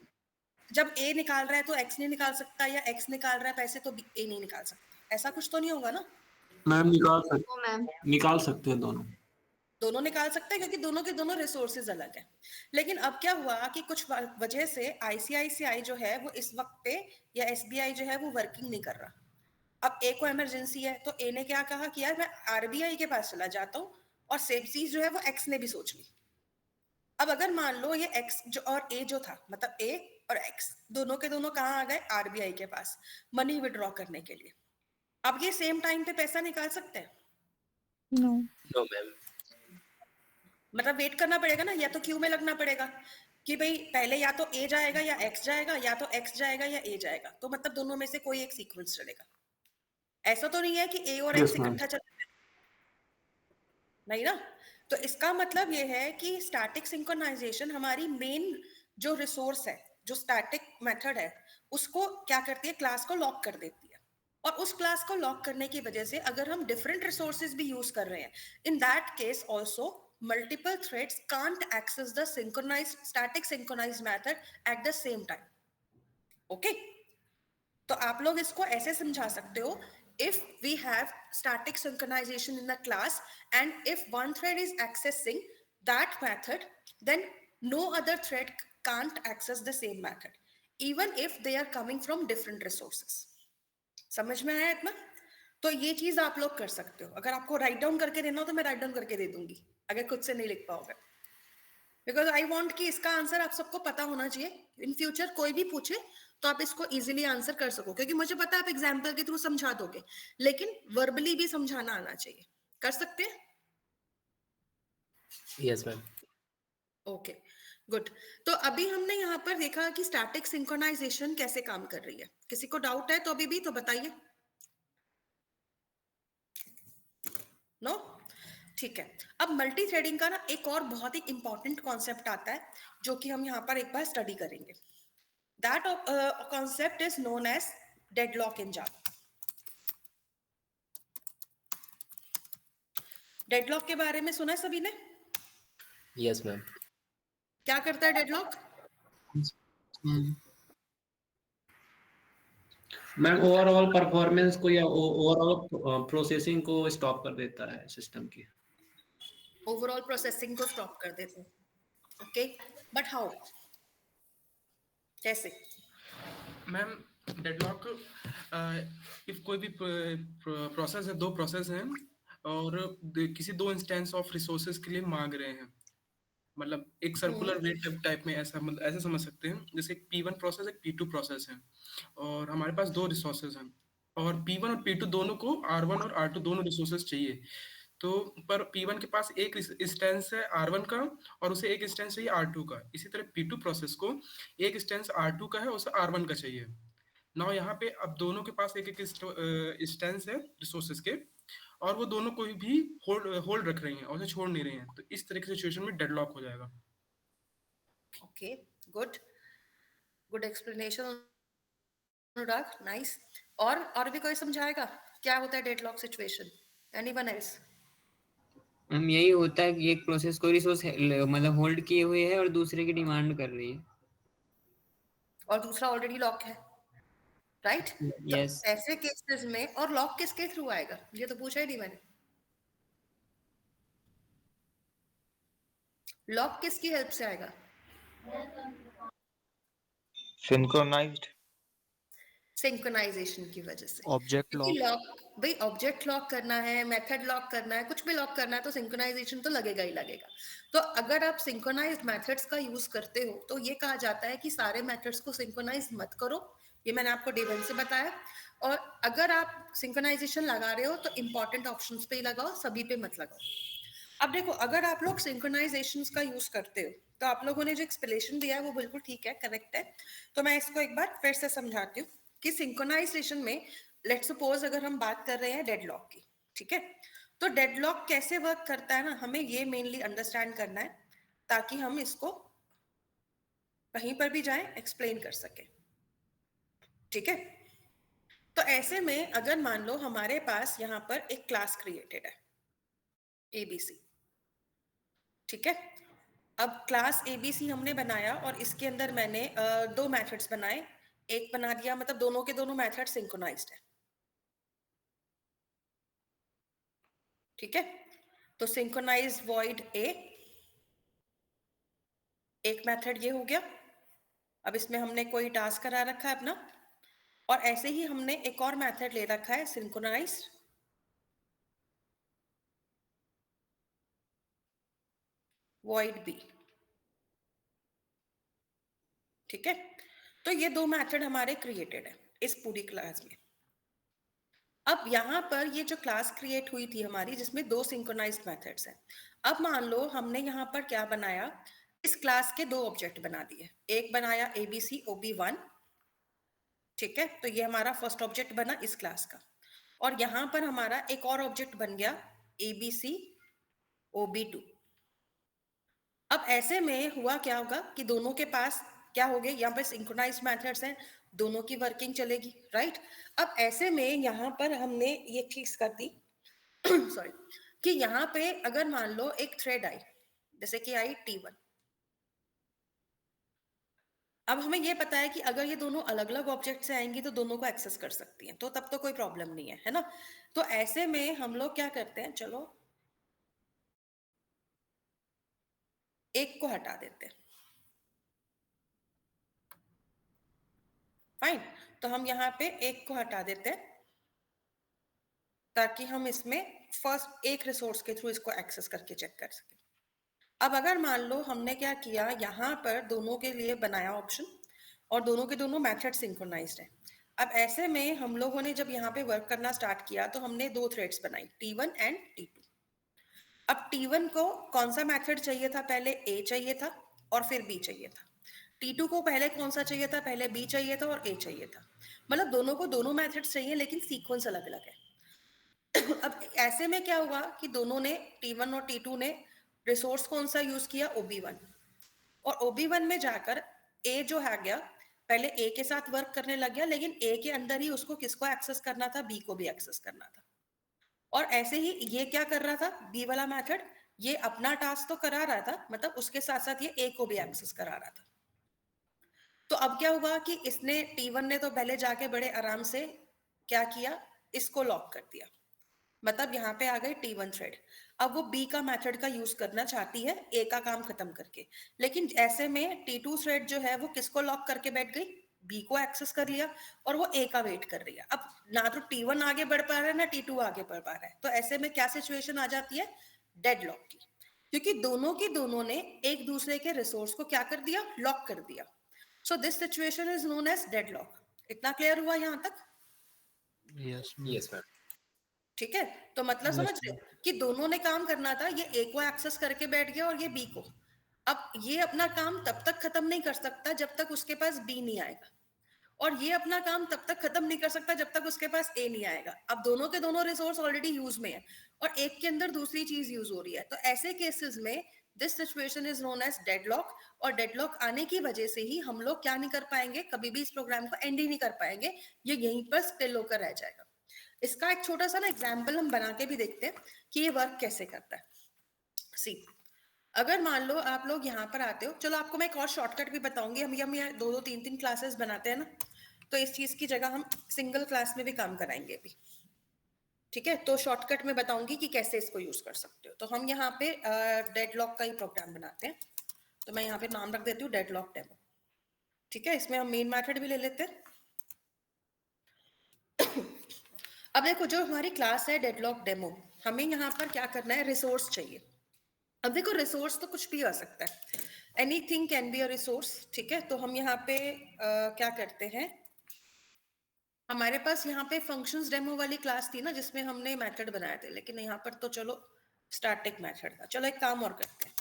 जब ए निकाल रहा है तो एक्स नहीं निकाल सकता, या एक्स निकाल रहा है पैसे तो ए नहीं निकाल सकता, ऐसा कुछ तो नहीं होगा ना। मैम ओ मैम। निकाल सकते हैं दोनों। दोनों निकाल सकते हैं क्योंकि दोनों के दोनों रिसोर्सेज अलग हैं। लेकिन अब क्या हुआ कि कुछ वजह से आईसीआईसीआई जो है वो इस वक्त पे, या एसबीआई जो है वो वर्किंग नहीं कर रहा। अब ए को इमरजेंसी है तो ए ने क्या कहा कि यार मैं आरबीआई के पास चला जाता हूँ, और सेम चीज जो है वो एक्स ने भी सोच ली। अब अगर मान लो ये एक्स जो और ए जो था, मतलब ए और एक्स दोनों के दोनों कहाँ आ गए, आरबीआई के पास मनी विड्रॉ करने के लिए। अब ये सेम टाइम पे पैसा निकाल सकते हैं? नो। No ma'am. मतलब वेट करना पड़ेगा ना, या तो क्यू में लगना पड़ेगा कि भाई पहले या तो ए जाएगा या एक्स जाएगा, या तो एक्स जाएगा या ए जाएगा, तो मतलब दोनों में से कोई एक सीक्वेंस चलेगा। ऐसा तो नहीं है कि ए और यस एक्स मैम। इकट्ठा चलेगा, नहीं ना। तो इसका मतलब ये है कि स्टैटिक सिंक्रोनाइजेशन हमारी मेन जो रिसोर्स है, जो स्टैटिक मेथड है, उसको क्या करती है, क्लास को लॉक कर देती है। और उस क्लास को लॉक करने की वजह से अगर हम डिफरेंट रिसोर्सेज भी यूज कर रहे हैं, in that case also multiple threads can't access the synchronized static synchronized method at the same time. Okay, तो आप लोग इसको ऐसे समझा सकते हो, if we have static synchronization in the class and if one thread is accessing that method, then no other thread can't access the same method even if they are coming from different resources. समझ में आया इतना? तो ये चीज आप लोग कर सकते हो। अगर आपको राइट डाउन करके देना हो तो मैं राइट डाउन करके दे दूंगी, अगर खुद से नहीं लिख पाओगे, बिकॉज आई वांट कि इसका आंसर आप सबको पता होना चाहिए। इन फ्यूचर कोई भी पूछे तो आप इसको इजीली आंसर कर सको, क्योंकि मुझे पता है आप एग्जाम्पल के थ्रू समझा दोगे, लेकिन वर्बली भी समझाना आना चाहिए। कर सकते हैं? Yes ma'am. Okay, good. तो अभी हमने यहाँ पर देखा कि स्टैटिक सिंक्रोनाइजेशन कैसे काम कर रही है। किसी को डाउट है तो अभी भी तो बताइए। नो? ठीक है। अब मल्टी थ्रेडिंग का ना एक और बहुत ही इंपॉर्टेंट कॉन्सेप्ट आता है, जो कि हम यहाँ पर एक बार स्टडी करेंगे। That concept is known as deadlock in Java. Deadlock के बारे में सुना है सभी ने? Yes ma'am. क्या करता है डेडलॉक? मैम ओवरऑल परफॉर्मेंस को या ओवरऑल प्रोसेसिंग को स्टॉप कर देता है सिस्टम की। ओवरऑल प्रोसेसिंग को स्टॉप कर देते हैं। ओके, बट हाउ, कैसे? मैम डेडलॉक इफ कोई भी प्रोसेस है, दो प्रोसेस हैं और किसी दो इंस्टेंस ऑफ रिसोर्सेज के लिए मांग रहे हैं, मतलब एक सर्कुलर वेट टाइप में, ऐसा मतलब ऐसे समझ सकते हैं जैसे एक P1 प्रोसेस एक P2 प्रोसेस है, और हमारे पास दो रिसोर्सेज हैं, और P1 और P2 दोनों को R1 और R2 दोनों रिसोर्सेज चाहिए। तो पर P1 के पास एक इंस्टेंस है R1 का और उसे एक इंस्टेंस चाहिए R2 का। इसी तरह P2 प्रोसेस को एक इंस्टेंस R2 का है, उसे R1 का चाहिए। नाउ यहाँ पे अब दोनों के पास एक एक इंस्टेंस है रिसोर्सेज के, और वो दोनों कोई भी होल्ड रख रही हैं और उसे छोड़ नहीं रही हैं, तो इस तरह की सिचुएशन में डेडलॉक हो जाएगा। ओके, गुड, गुड एक्सप्लेनेशन अनुराग, नाइस। और भी कोई समझाएगा क्या होता है डेडलॉक सिचुएशन? Anyone else? हम यही होता है कि एक प्रोसेस कोई रिसोर्स मतलब होल्ड किए हुए है और दूसरे की डिमांड कर रही है, और दूसरा ऑलरेडी लॉक है, राइट? तो यस। ऐसे केसेस में, और लॉक किसके थ्रू आएगा ये तो पूछा ही नहीं मैंने। लॉक किसकी हेल्प से आएगा? सिंक्रोनाइज्ड। सिंक्रोनाइजेशन की वजह से। ऑब्जेक्ट क्योंकि लॉक। लॉक, भाई ऑब्जेक्ट लॉक करना है, मेथड लॉक करना है, कुछ भी लॉक करना है तो सिंक्रोनाइजेशन तो लगेगा ही लगेगा। तो अगर आप सिंक्रोनाइज्ड मेथड्स का यूज करते हो तो ये कहा जाता है कि सारे मेथड्स को सिंक्रोनाइज मत करो, ये मैंने आपको डे 1 से बताया। और अगर आप सिंक्रोनाइजेशन लगा रहे हो तो इंपॉर्टेंट ऑप्शंस पे ही लगाओ, सभी पे मत लगाओ। अब देखो, अगर आप लोग सिंक्रोनाइजेशंस का यूज करते हो तो आप लोगों ने जो एक्सप्लेनेशन दिया है वो बिल्कुल ठीक है, करेक्ट है। तो मैं इसको एक बार फिर से समझाती हूँ कि सिंक्रोनाइजेशन में लेट्स सपोज अगर हम बात कर रहे हैं डेडलॉक की, ठीक है, तो डेडलॉक कैसे वर्क करता है ना, हमें ये मेनली अंडरस्टैंड करना है ताकि हम इसको कहीं पर भी जाएं एक्सप्लेन कर सके, ठीक है। तो ऐसे में अगर मान लो हमारे पास यहाँ पर एक क्लास क्रिएटेड है ABC, ठीक है। अब क्लास ABC हमने बनाया और इसके अंदर मैंने दो मेथड्स बनाए, एक बना दिया, मतलब दोनों के दोनों मेथड सिंक्रोनाइज्ड है, ठीक है। तो सिंक्रोनाइज वॉइड A एक मेथड ये हो गया। अब इसमें हमने कोई टास्क करा रखा है अपना, और ऐसे ही हमने एक और मेथड ले रखा है सिंक्रोनाइज वॉइड B, ठीक है। तो ये दो मेथड हमारे क्रिएटेड है इस पूरी क्लास में। अब यहाँ पर ये जो क्लास क्रिएट हुई थी हमारी, जिसमें दो सिंक्रोनाइज्ड मेथड्स हैं, अब मान लो हमने यहाँ पर क्या बनाया, इस क्लास के दो ऑब्जेक्ट बना दिए, एक बनाया ABC OB1, ठीक है। तो ये हमारा फर्स्ट ऑब्जेक्ट बना इस क्लास का, और यहाँ पर हमारा एक और ऑब्जेक्ट बन गया ABC OB2। अब ऐसे में हुआ क्या होगा कि दोनों के पास क्या हो गया, यहाँ पर सिंक्रोनाइज्ड मेथड्स हैं, दोनों की वर्किंग चलेगी, राइट। अब ऐसे में यहाँ पर हमने ये चीज कर दी सॉरी, कि यहाँ पे अगर मान लो एक थ्रेड आई, जैसे कि आई T1, अब हमें ये पता है कि अगर ये दोनों अलग अलग ऑब्जेक्ट से आएंगी तो दोनों को एक्सेस कर सकती हैं, तो तब तो कोई प्रॉब्लम नहीं है, है ना। तो ऐसे में हम लोग क्या करते हैं, चलो एक को हटा देते हैं, फाइन। तो हम यहाँ पे एक को हटा देते हैं ताकि हम इसमें फर्स्ट एक रिसोर्स के थ्रू इसको एक्सेस करके चेक कर सकें। अब अगर मान लो हमने क्या किया, यहाँ पर दोनों के लिए बनाया ऑप्शन, और दोनों के दोनों मेथड सिंक्रोनाइज्ड है। अब ऐसे में हम लोगों ने जब यहाँ पे वर्क करना स्टार्ट किया तो हमने दो थ्रेड्स बनाई, T1 एंड T2। अब T1 को कौन सा मेथड चाहिए था, पहले A चाहिए था और फिर B चाहिए था। T2 को पहले कौन सा चाहिए था, पहले B चाहिए था और A चाहिए था। मतलब दोनों को दोनों मेथड्स चाहिए, लेकिन सीक्वेंस अलग अलग है। अब ऐसे में क्या हुआ कि दोनों ने, T1 और T2 ने रिसोर्स कौन सा यूज किया, OB1, और OB1 में जाकर A जो है गया, पहले A के साथ वर्क करने लग गया, लेकिन A के अंदर ही उसको किसको एक्सेस करना था, B को भी एक्सेस करना था। और ऐसे ही ये क्या कर रहा था, B वाला मेथड, ये अपना टास्क तो करा रहा था, मतलब उसके साथ साथ ये A को भी एक्सेस करा रहा था। तो अब क्या हुआ कि इसने, T1 ने तो पहले जाके बड़े आराम से क्या किया, इसको लॉक कर दिया, मतलब यहाँ पे आ गई T1 थ्रेड। अब वो B का मेथड का यूज करना चाहती है A का काम खत्म करके, लेकिन ऐसे में T2 थ्रेड जो है वो किसको लॉक करके बैठ गई, B को एक्सेस कर लिया, और वो A का वेट कर रही है। अब ना तो T1 आगे बढ़ पा रहा है ना T2 आगे बढ़ पा रहा है, तो ऐसे में क्या सिचुएशन आ जाती है, डेडलॉक की, क्योंकि दोनों की दोनों ने एक दूसरे के रिसोर्स को क्या कर दिया, लॉक कर दिया। So this situation is known as deadlock. इतना क्लियर हुआ यहाँ तक? Yes yes ma'am. ठीक है, तो मतलब समझ रहे हो कि दोनों ने काम करना था, ये A को एक्सेस करके बैठ गया और ये B को। अब ये अपना काम तब तक खत्म नहीं कर सकता जब तक उसके पास B नहीं आएगा, और ये अपना काम तब तक खत्म नहीं कर सकता जब तक उसके पास A नहीं आएगा। अब दोनों के दोनों रिसोर्स ऑलरेडी यूज में है और एक के अंदर दूसरी चीज यूज हो रही है, तो ऐसे केसेस में this situation is known as deadlock. और डेडलॉक आने की वजह से ही हम लोग क्या नहीं कर पाएंगे, कभी भी इस प्रोग्राम को एंड ही नहीं कर पाएंगे, ये यहीं पर स्टिल होकर रह जाएगा। इसका एक छोटा सा ना एग्जाम्पल हम बना के भी देखते हैं कि ये वर्क कैसे करता है। सी, अगर मान लो आप लोग यहाँ पर आते हो, चलो आपको मैं एक और शॉर्टकट भी बताऊंगी। हम यहाँ दो दो तीन तीन क्लासेस बनाते हैं ना, तो इस चीज की जगह हम सिंगल क्लास में भी काम कराएंगे अभी, ठीक है। तो शॉर्टकट में बताऊंगी कि कैसे इसको यूज कर सकते हो। तो हम यहाँ पे डेडलॉक का ही प्रोग्राम बनाते हैं, तो मैं यहाँ पे नाम रख देती हूँ डेडलॉक डेमो, ठीक है। इसमें हम मेन मेथड भी ले लेते हैं। अब देखो, जो हमारी क्लास है डेडलॉक डेमो, हमें यहाँ पर क्या करना है, रिसोर्स चाहिए। अब देखो, रिसोर्स तो कुछ भी आ सकता है, anything can be a resource, ठीक है। तो हम यहाँ पे क्या करते हैं, हमारे पास यहाँ पे फंक्शंस डेमो वाली क्लास थी ना, जिसमें हमने मेथड बनाए थे, लेकिन यहाँ पर तो चलो स्टैटिक मेथड था। चलो एक काम और करते हैं,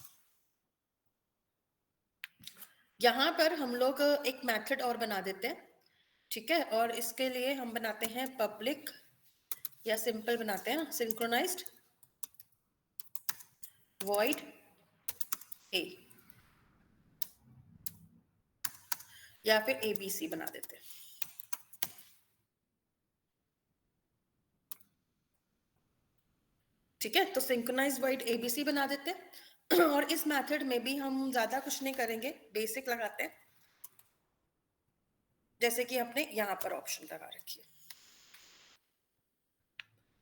यहाँ पर हम लोग एक मेथड और बना देते हैं, ठीक है। और इसके लिए हम बनाते हैं पब्लिक, या सिंपल बनाते हैं सिंक्रोनाइज्ड void A, या फिर ABC बना देते हैं। ठीक है, तो सिंक्रोनाइज वाइड एबीसी बना देते हैं और इस मेथड में भी हम ज्यादा कुछ नहीं करेंगे, बेसिक लगाते हैं, जैसे कि आपने यहाँ पर ऑप्शन लगा रखी है।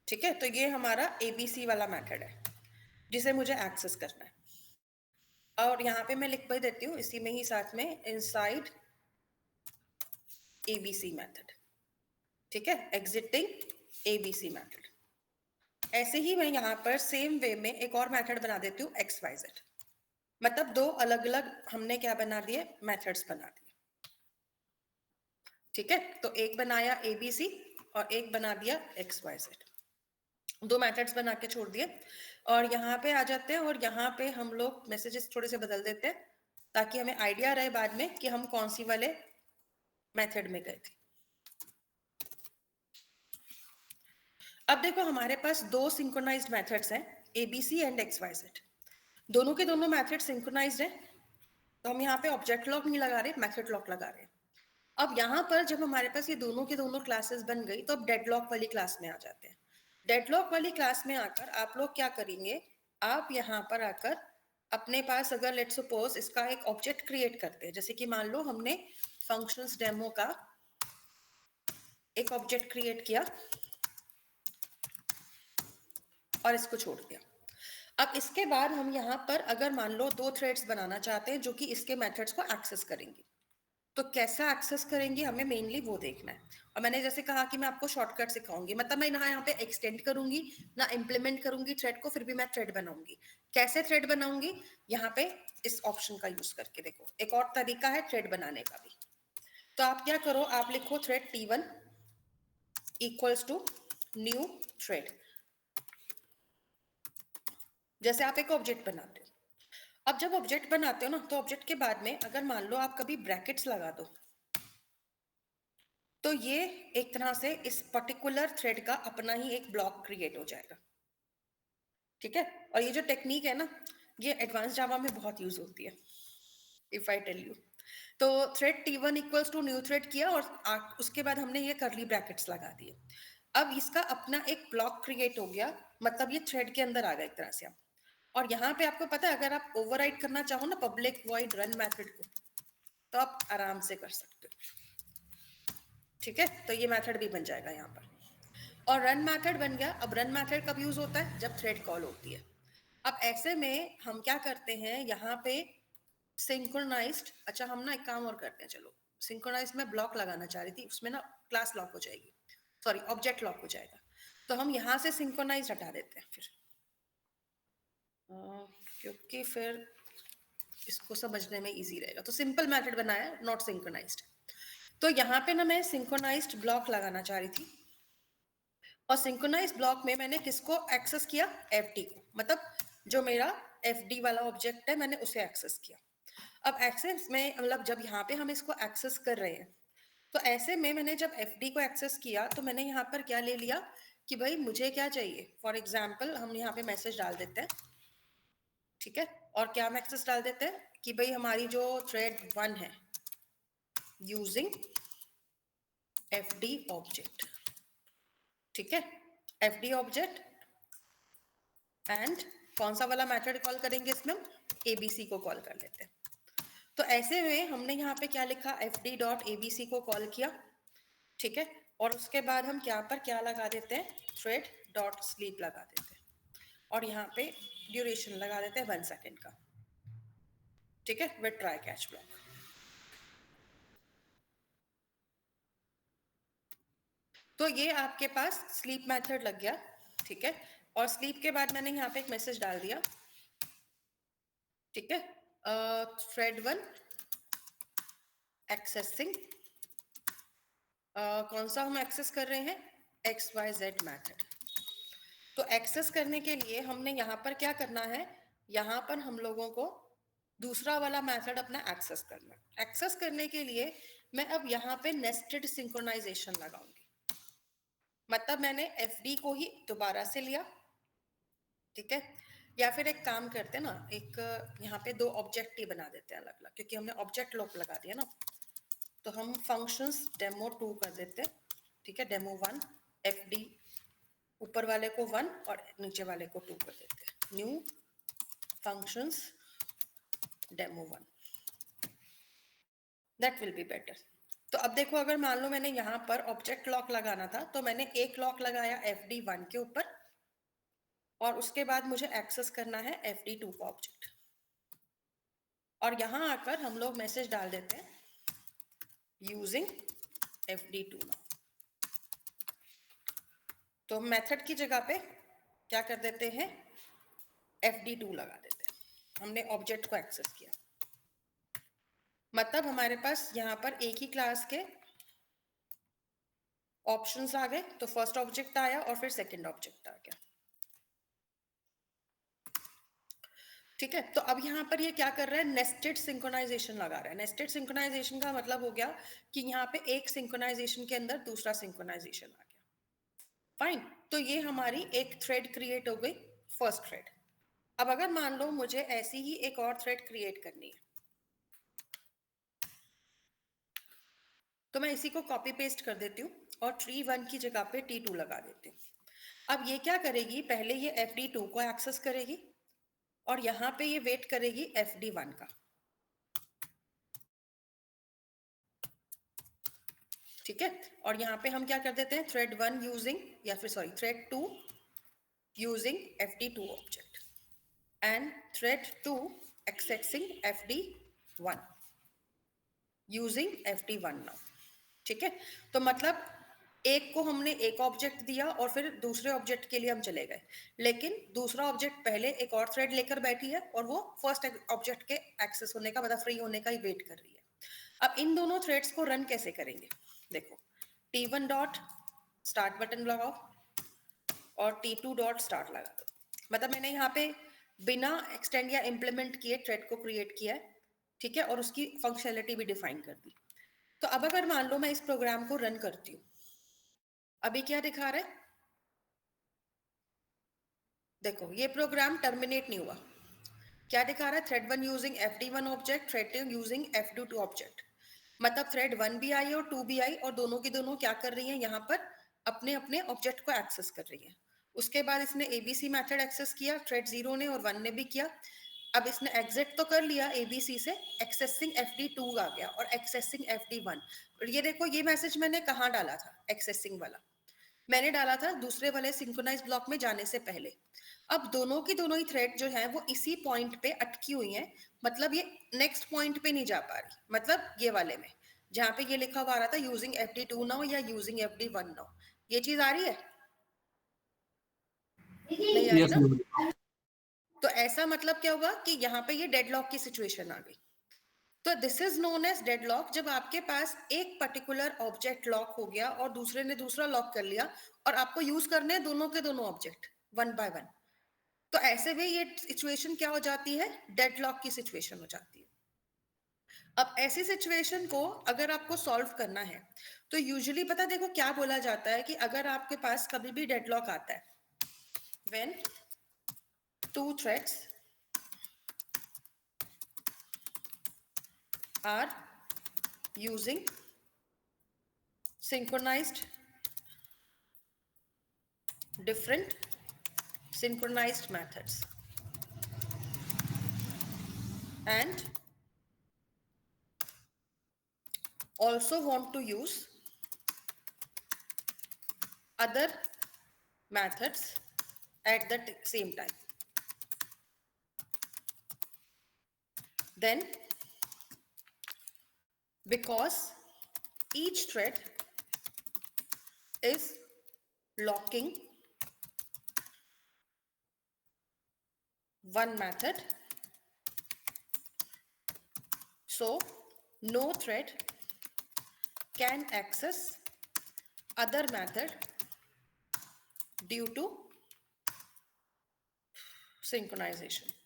ठीक है, तो ये हमारा एबीसी वाला मेथड है जिसे मुझे एक्सेस करना है, और यहाँ पे मैं लिख भी देती हूँ इसी में ही साथ में, इनसाइड एबीसी मेथड। ठीक है, एग्जिटिंग एबीसी मेथड। ऐसे ही मैं यहाँ पर सेम वे में एक और मेथड बना देती हूँ XYZ, मतलब दो अलग अलग हमने क्या बना दिए, मेथड्स बना दिए। ठीक है, तो एक बनाया ABC और एक बना दिया XYZ, दो मेथड्स बना के छोड़ दिए। और यहाँ पे आ जाते हैं और यहाँ पे हम लोग मैसेजेस थोड़े से बदल देते हैं ताकि हमें आइडिया रहे बाद में कि हम कौन सी वाले मेथड में गए थे। अब देखो हमारे पास दो सिंक्रोनाइज्ड मेथड्स हैं, ABC एंड XYZ। दोनों के दोनों मेथड सिंक्रोनाइज्ड है, तो हम यहाँ पे ऑब्जेक्ट लॉक नहीं लगा रहे, मेथड लॉक लगा रहे हैं। अब यहाँ पर जब हमारे पास ये दोनों के दोनों क्लासेस बन गई तो अब डेडलॉक वाली क्लास में आ जाते हैं। डेडलॉक वाली क्लास में आकर आप लोग क्या करेंगे, आप यहाँ पर आकर अपने पास अगर लेट्स सपोज इसका एक ऑब्जेक्ट क्रिएट करते हैं, जैसे कि मान लो हमने फंक्शंस डेमो का एक ऑब्जेक्ट क्रिएट किया और इसको छोड़ दिया। अब इसके बाद हम यहाँ पर अगर मान लो दो थ्रेड्स बनाना चाहते हैं जो कि इसके मेथड्स को एक्सेस करेंगे, तो कैसा एक्सेस करेंगे हमें मेनली वो देखना है। और मैंने जैसे कहा कि मैं आपको शॉर्टकट सिखाऊंगी, मतलब मैं ना यहाँ पे एक्सटेंड करूंगी ना इम्प्लीमेंट करूंगी थ्रेड को, फिर भी मैं थ्रेड बनाऊंगी। कैसे थ्रेड बनाऊंगी, यहाँ पे इस ऑप्शन का यूज करके देखो, एक और तरीका है थ्रेड बनाने का भी। तो आप क्या करो, आप लिखो thread T1 equals to new thread, जैसे आप एक ऑब्जेक्ट बनाते हो। अब जब ऑब्जेक्ट बनाते हो ना, तो ऑब्जेक्ट के बाद में अगर मान लो आप कभी ब्रैकेट्स लगा दो, तो ये एक तरह से इस पर्टिकुलर थ्रेड का अपना ही एक ब्लॉक क्रिएट हो जाएगा। ठीक है, और ये जो टेक्निक है ना, ये एडवांस जावा में बहुत यूज होती है, इफ आई टेल यू। तो thread T1 equals to new thread किया और उसके बाद हमने ये करली ब्रैकेट्स लगा दिए। अब इसका अपना एक ब्लॉक क्रिएट हो गया, मतलब ये थ्रेड के अंदर आ गया एक तरह से। और यहाँ पे आपको पता है अगर आप ओवरराइड करना चाहो ना पब्लिक वॉइड रन मेथड को, तो आप आराम से कर सकते हो। ठीक है, तो ये मेथड भी बन जाएगा यहाँ पर, और रन मेथड बन गया। अब रन मेथड कब यूज होता है, जब थ्रेड कॉल होती है। अब ऐसे में हम क्या करते हैं यहाँ पे सिंक्रोनाइज्ड, अच्छा हम ना एक काम और करते हैं, चलो सिंक्रोनाइज्ड में ब्लॉक लगाना चाह रही थी, उसमें ना क्लास लॉक हो जाएगी, सॉरी ऑब्जेक्ट लॉक हो जाएगा, तो हम यहाँ से सिंक्रोनाइज हटा देते हैं फिर, क्योंकि फिर इसको समझने में इजी रहेगा। तो सिंपल मेथड बनाया, नॉट सिंक्रोनाइज्ड। तो यहाँ पे ना मैं सिंक्रोनाइज्ड ब्लॉक लगाना चाह रही थी, और सिंक्रोनाइज्ड ब्लॉक में मैंने किसको एक्सेस किया, FD को, मतलब जो मेरा FD वाला ऑब्जेक्ट है मैंने उसे एक्सेस किया। अब एक्सेस में मतलब जब यहाँ पे हम इसको एक्सेस कर रहे हैं, तो ऐसे में मैंने जब FD को एक्सेस किया तो मैंने यहाँ पर क्या ले लिया कि भाई मुझे क्या चाहिए, फॉर एग्जाम्पल हम यहाँ पे मैसेज डाल देते हैं। ठीक है, और क्या हम एक्सेस डाल देते हैं कि भाई हमारी जो थ्रेड 1 है यूजिंग FD ऑब्जेक्ट। ठीक है, FD ऑब्जेक्ट एंड कौन सा वाला मेथड कॉल करेंगे इसमें, हम ABC को कॉल कर लेते हैं। तो ऐसे में हमने यहाँ पे क्या लिखा, FD.ABC को कॉल किया। ठीक है, और उसके बाद हम क्या पर क्या लगा देते हैं, thread.sleep लगा देते हैं, और यहाँ पे ड्यूरेशन लगा देते हैं 1 सेकेंड का। ठीक है, विद ट्राई कैच ब्लॉक। तो ये आपके पास स्लीप मेथड लग गया। ठीक है, और स्लीप के बाद मैंने यहाँ पे एक मैसेज डाल दिया। ठीक है, थ्रेड 1 एक्सेसिंग, कौन सा हम एक्सेस कर रहे हैं, XYZ मेथड। तो एक्सेस करने के लिए हमने यहाँ पर क्या करना है, यहाँ पर हम लोगों को दूसरा वाला मेथड अपना एक्सेस करना है। एक्सेस करने के लिए मैं अब यहाँ पे नेस्टेड सिंक्रोनाइजेशन लगाऊंगी, मतलब मैंने FD को ही दोबारा से लिया। ठीक है, या फिर एक काम करते हैं ना, एक यहाँ पे दो ऑब्जेक्ट ही बना देते हैं अलग अलग, क्योंकि हमने ऑब्जेक्ट लॉक लगा दिया ना, तो हम फंक्शंस डेमो 2 कर देते हैं। ठीक है, डेमो 1 FD ऊपर वाले को 1 और नीचे वाले को 2 कर देते हैं। New functions demo 1, that will be better. तो अब देखो, अगर मान लो मैंने यहाँ पर ऑब्जेक्ट लॉक लगाना था, तो मैंने एक लॉक लगाया fd1 के ऊपर, और उसके बाद मुझे एक्सेस करना है fd2 का ऑब्जेक्ट, और यहाँ आकर हम लोग मैसेज डाल देते हैं यूजिंग fd2 नाउ। तो मेथड की जगह पे क्या कर देते हैं, fd2 लगा देते हैं, हमने ऑब्जेक्ट को एक्सेस किया। मतलब हमारे पास यहाँ पर एक ही क्लास के ऑप्शंस आ गए। तो फर्स्ट ऑब्जेक्ट आया और फिर सेकंड ऑब्जेक्ट आ गया। ठीक है, तो अब यहाँ पर ये क्या कर रहा है, नेस्टेड सिंक्रोनाइजेशन लगा रहा है। नेस्टेड सिंक्रोनाइजेशन का मतलब हो गया कि यहाँ पे एक सिंक्रोनाइजेशन के अंदर दूसरा सिंक्रोनाइजेशन आ गया। फाइन, तो ये हमारी एक थ्रेड क्रिएट हो गई, फर्स्ट थ्रेड। अब अगर मान लो मुझे ऐसी ही एक और थ्रेड क्रिएट करनी है, तो मैं इसी को कॉपी पेस्ट कर देती हूँ और t1 की जगह पे t2 लगा देती हूँ। अब ये क्या करेगी, पहले ये fd2 को एक्सेस करेगी और यहाँ पे ये वेट करेगी fd1 का। ठीक है, और यहाँ पे हम क्या कर देते हैं, थ्रेड 1 यूजिंग, या फिर sorry thread 2 using fd2 object and thread 2 accessing fd1 using fd1 now. ठीक है, तो मतलब एक को हमने एक ऑब्जेक्ट दिया और फिर दूसरे ऑब्जेक्ट के लिए हम चले गए, लेकिन दूसरा ऑब्जेक्ट पहले एक और थ्रेड लेकर बैठी है और वो फर्स्ट ऑब्जेक्ट के एक्सेस होने का, मतलब फ्री होने का ही वेट कर रही है। अब इन दोनों थ्रेड्स को रन कैसे करेंगे, देखो t1 डॉट स्टार्ट बटन लगाओ और t2 डॉट स्टार्ट लगा दो। मतलब मैंने यहाँ पे बिना एक्सटेंड या इम्प्लीमेंट किए थ्रेड को क्रिएट किया है। ठीक है, और उसकी फंक्शनैलिटी भी डिफाइन कर दी। तो अब अगर मान लो मैं इस प्रोग्राम को रन करती हूँ, अभी क्या दिखा रहा है, देखो ये प्रोग्राम टर्मिनेट नहीं हुआ। क्या दिखा रहा है, thread 1 using fd1 object, thread 2 using fd2 object. मतलब थ्रेड 1 भी आई और 2 भी आई, और दोनों की दोनों क्या कर रही हैं, यहाँ पर अपने अपने ऑब्जेक्ट को एक्सेस कर रही है। उसके बाद इसने abc मेथड एक्सेस किया, थ्रेड 0 ने और 1 ने भी किया। अब इसने एग्जिट तो कर लिया abc से, एक्सेसिंग fd2 आ गया और एक्सेसिंग fd1। और ये देखो, ये मैसेज मैंने कहाँ डाला था, एक्सेसिंग वाला मैंने डाला था दूसरे वाले सिंक्रोनाइज ब्लॉक में जाने से पहले। अब दोनों की दोनों ही थ्रेड जो है वो इसी पॉइंट पे अटकी हुई हैं, मतलब ये नेक्स्ट पॉइंट पे नहीं जा पा रही। मतलब ये वाले में जहाँ पे ये लिखा हुआ आ रहा था यूजिंग fd2 नाउ या यूजिंग fd1 नाउ, ये चीज आ रही है, नहीं आ रही यस ना। मैम। तो ऐसा मतलब क्या हुआ कि यहाँ पे ये डेडलॉक की सिचुएशन आ गई। तो this is known as deadlock, जब आपके पास एक पर्टिकुलर ऑब्जेक्ट लॉक हो गया और दूसरे ने दूसरा लॉक कर लिया और आपको यूज करने हैं दोनों के दोनों ऑब्जेक्ट वन बाय वन। तो ऐसे में ये सिचुएशन क्या हो जाती है, डेडलॉक की सिचुएशन हो जाती है। अब ऐसी सिचुएशन को अगर आपको सॉल्व करना है तो यूजुअली पता देखो क्या बोला जाता है कि अगर आपके पास कभी भी डेडलॉक आता है, when two threads are using synchronized different synchronized methods and also want to use other methods at the same time, then because each thread is locking one method, so no thread can access other method due to synchronization.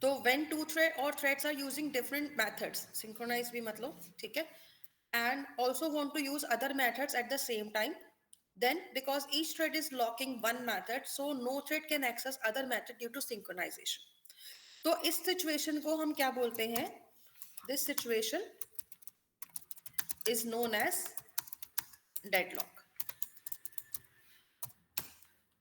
तो when two thread or threads are using different methods, synchronize भी मतलब, ठीक है, and also want to use other methods at the same time, then because each thread is locking one method, so no thread can access other method due to synchronization. तो इस situation को हम क्या बोलते हैं, this situation is known as deadlock.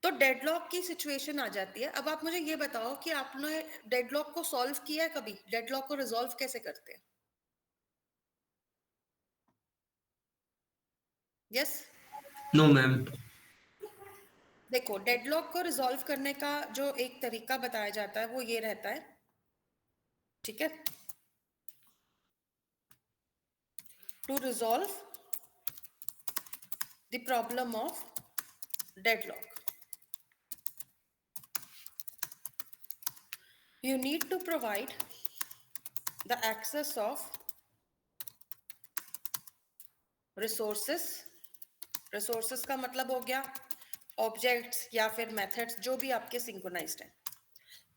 तो deadlock की situation आ जाती है। अब आप मुझे ये बताओ कि आपने डेडलॉक को सॉल्व किया है कभी? डेडलॉक को रिजॉल्व कैसे करते हैं? यस? No ma'am. देखो, डेडलॉक को रिजॉल्व करने का जो एक तरीका बताया जाता है वो ये रहता है, ठीक है? To resolve the problem of deadlock, you need to provide the access of resources। resources का मतलब हो गया ऑब्जेक्ट्स या फिर मेथड्स जो भी आपके सिंक्रोनाइज्ड है,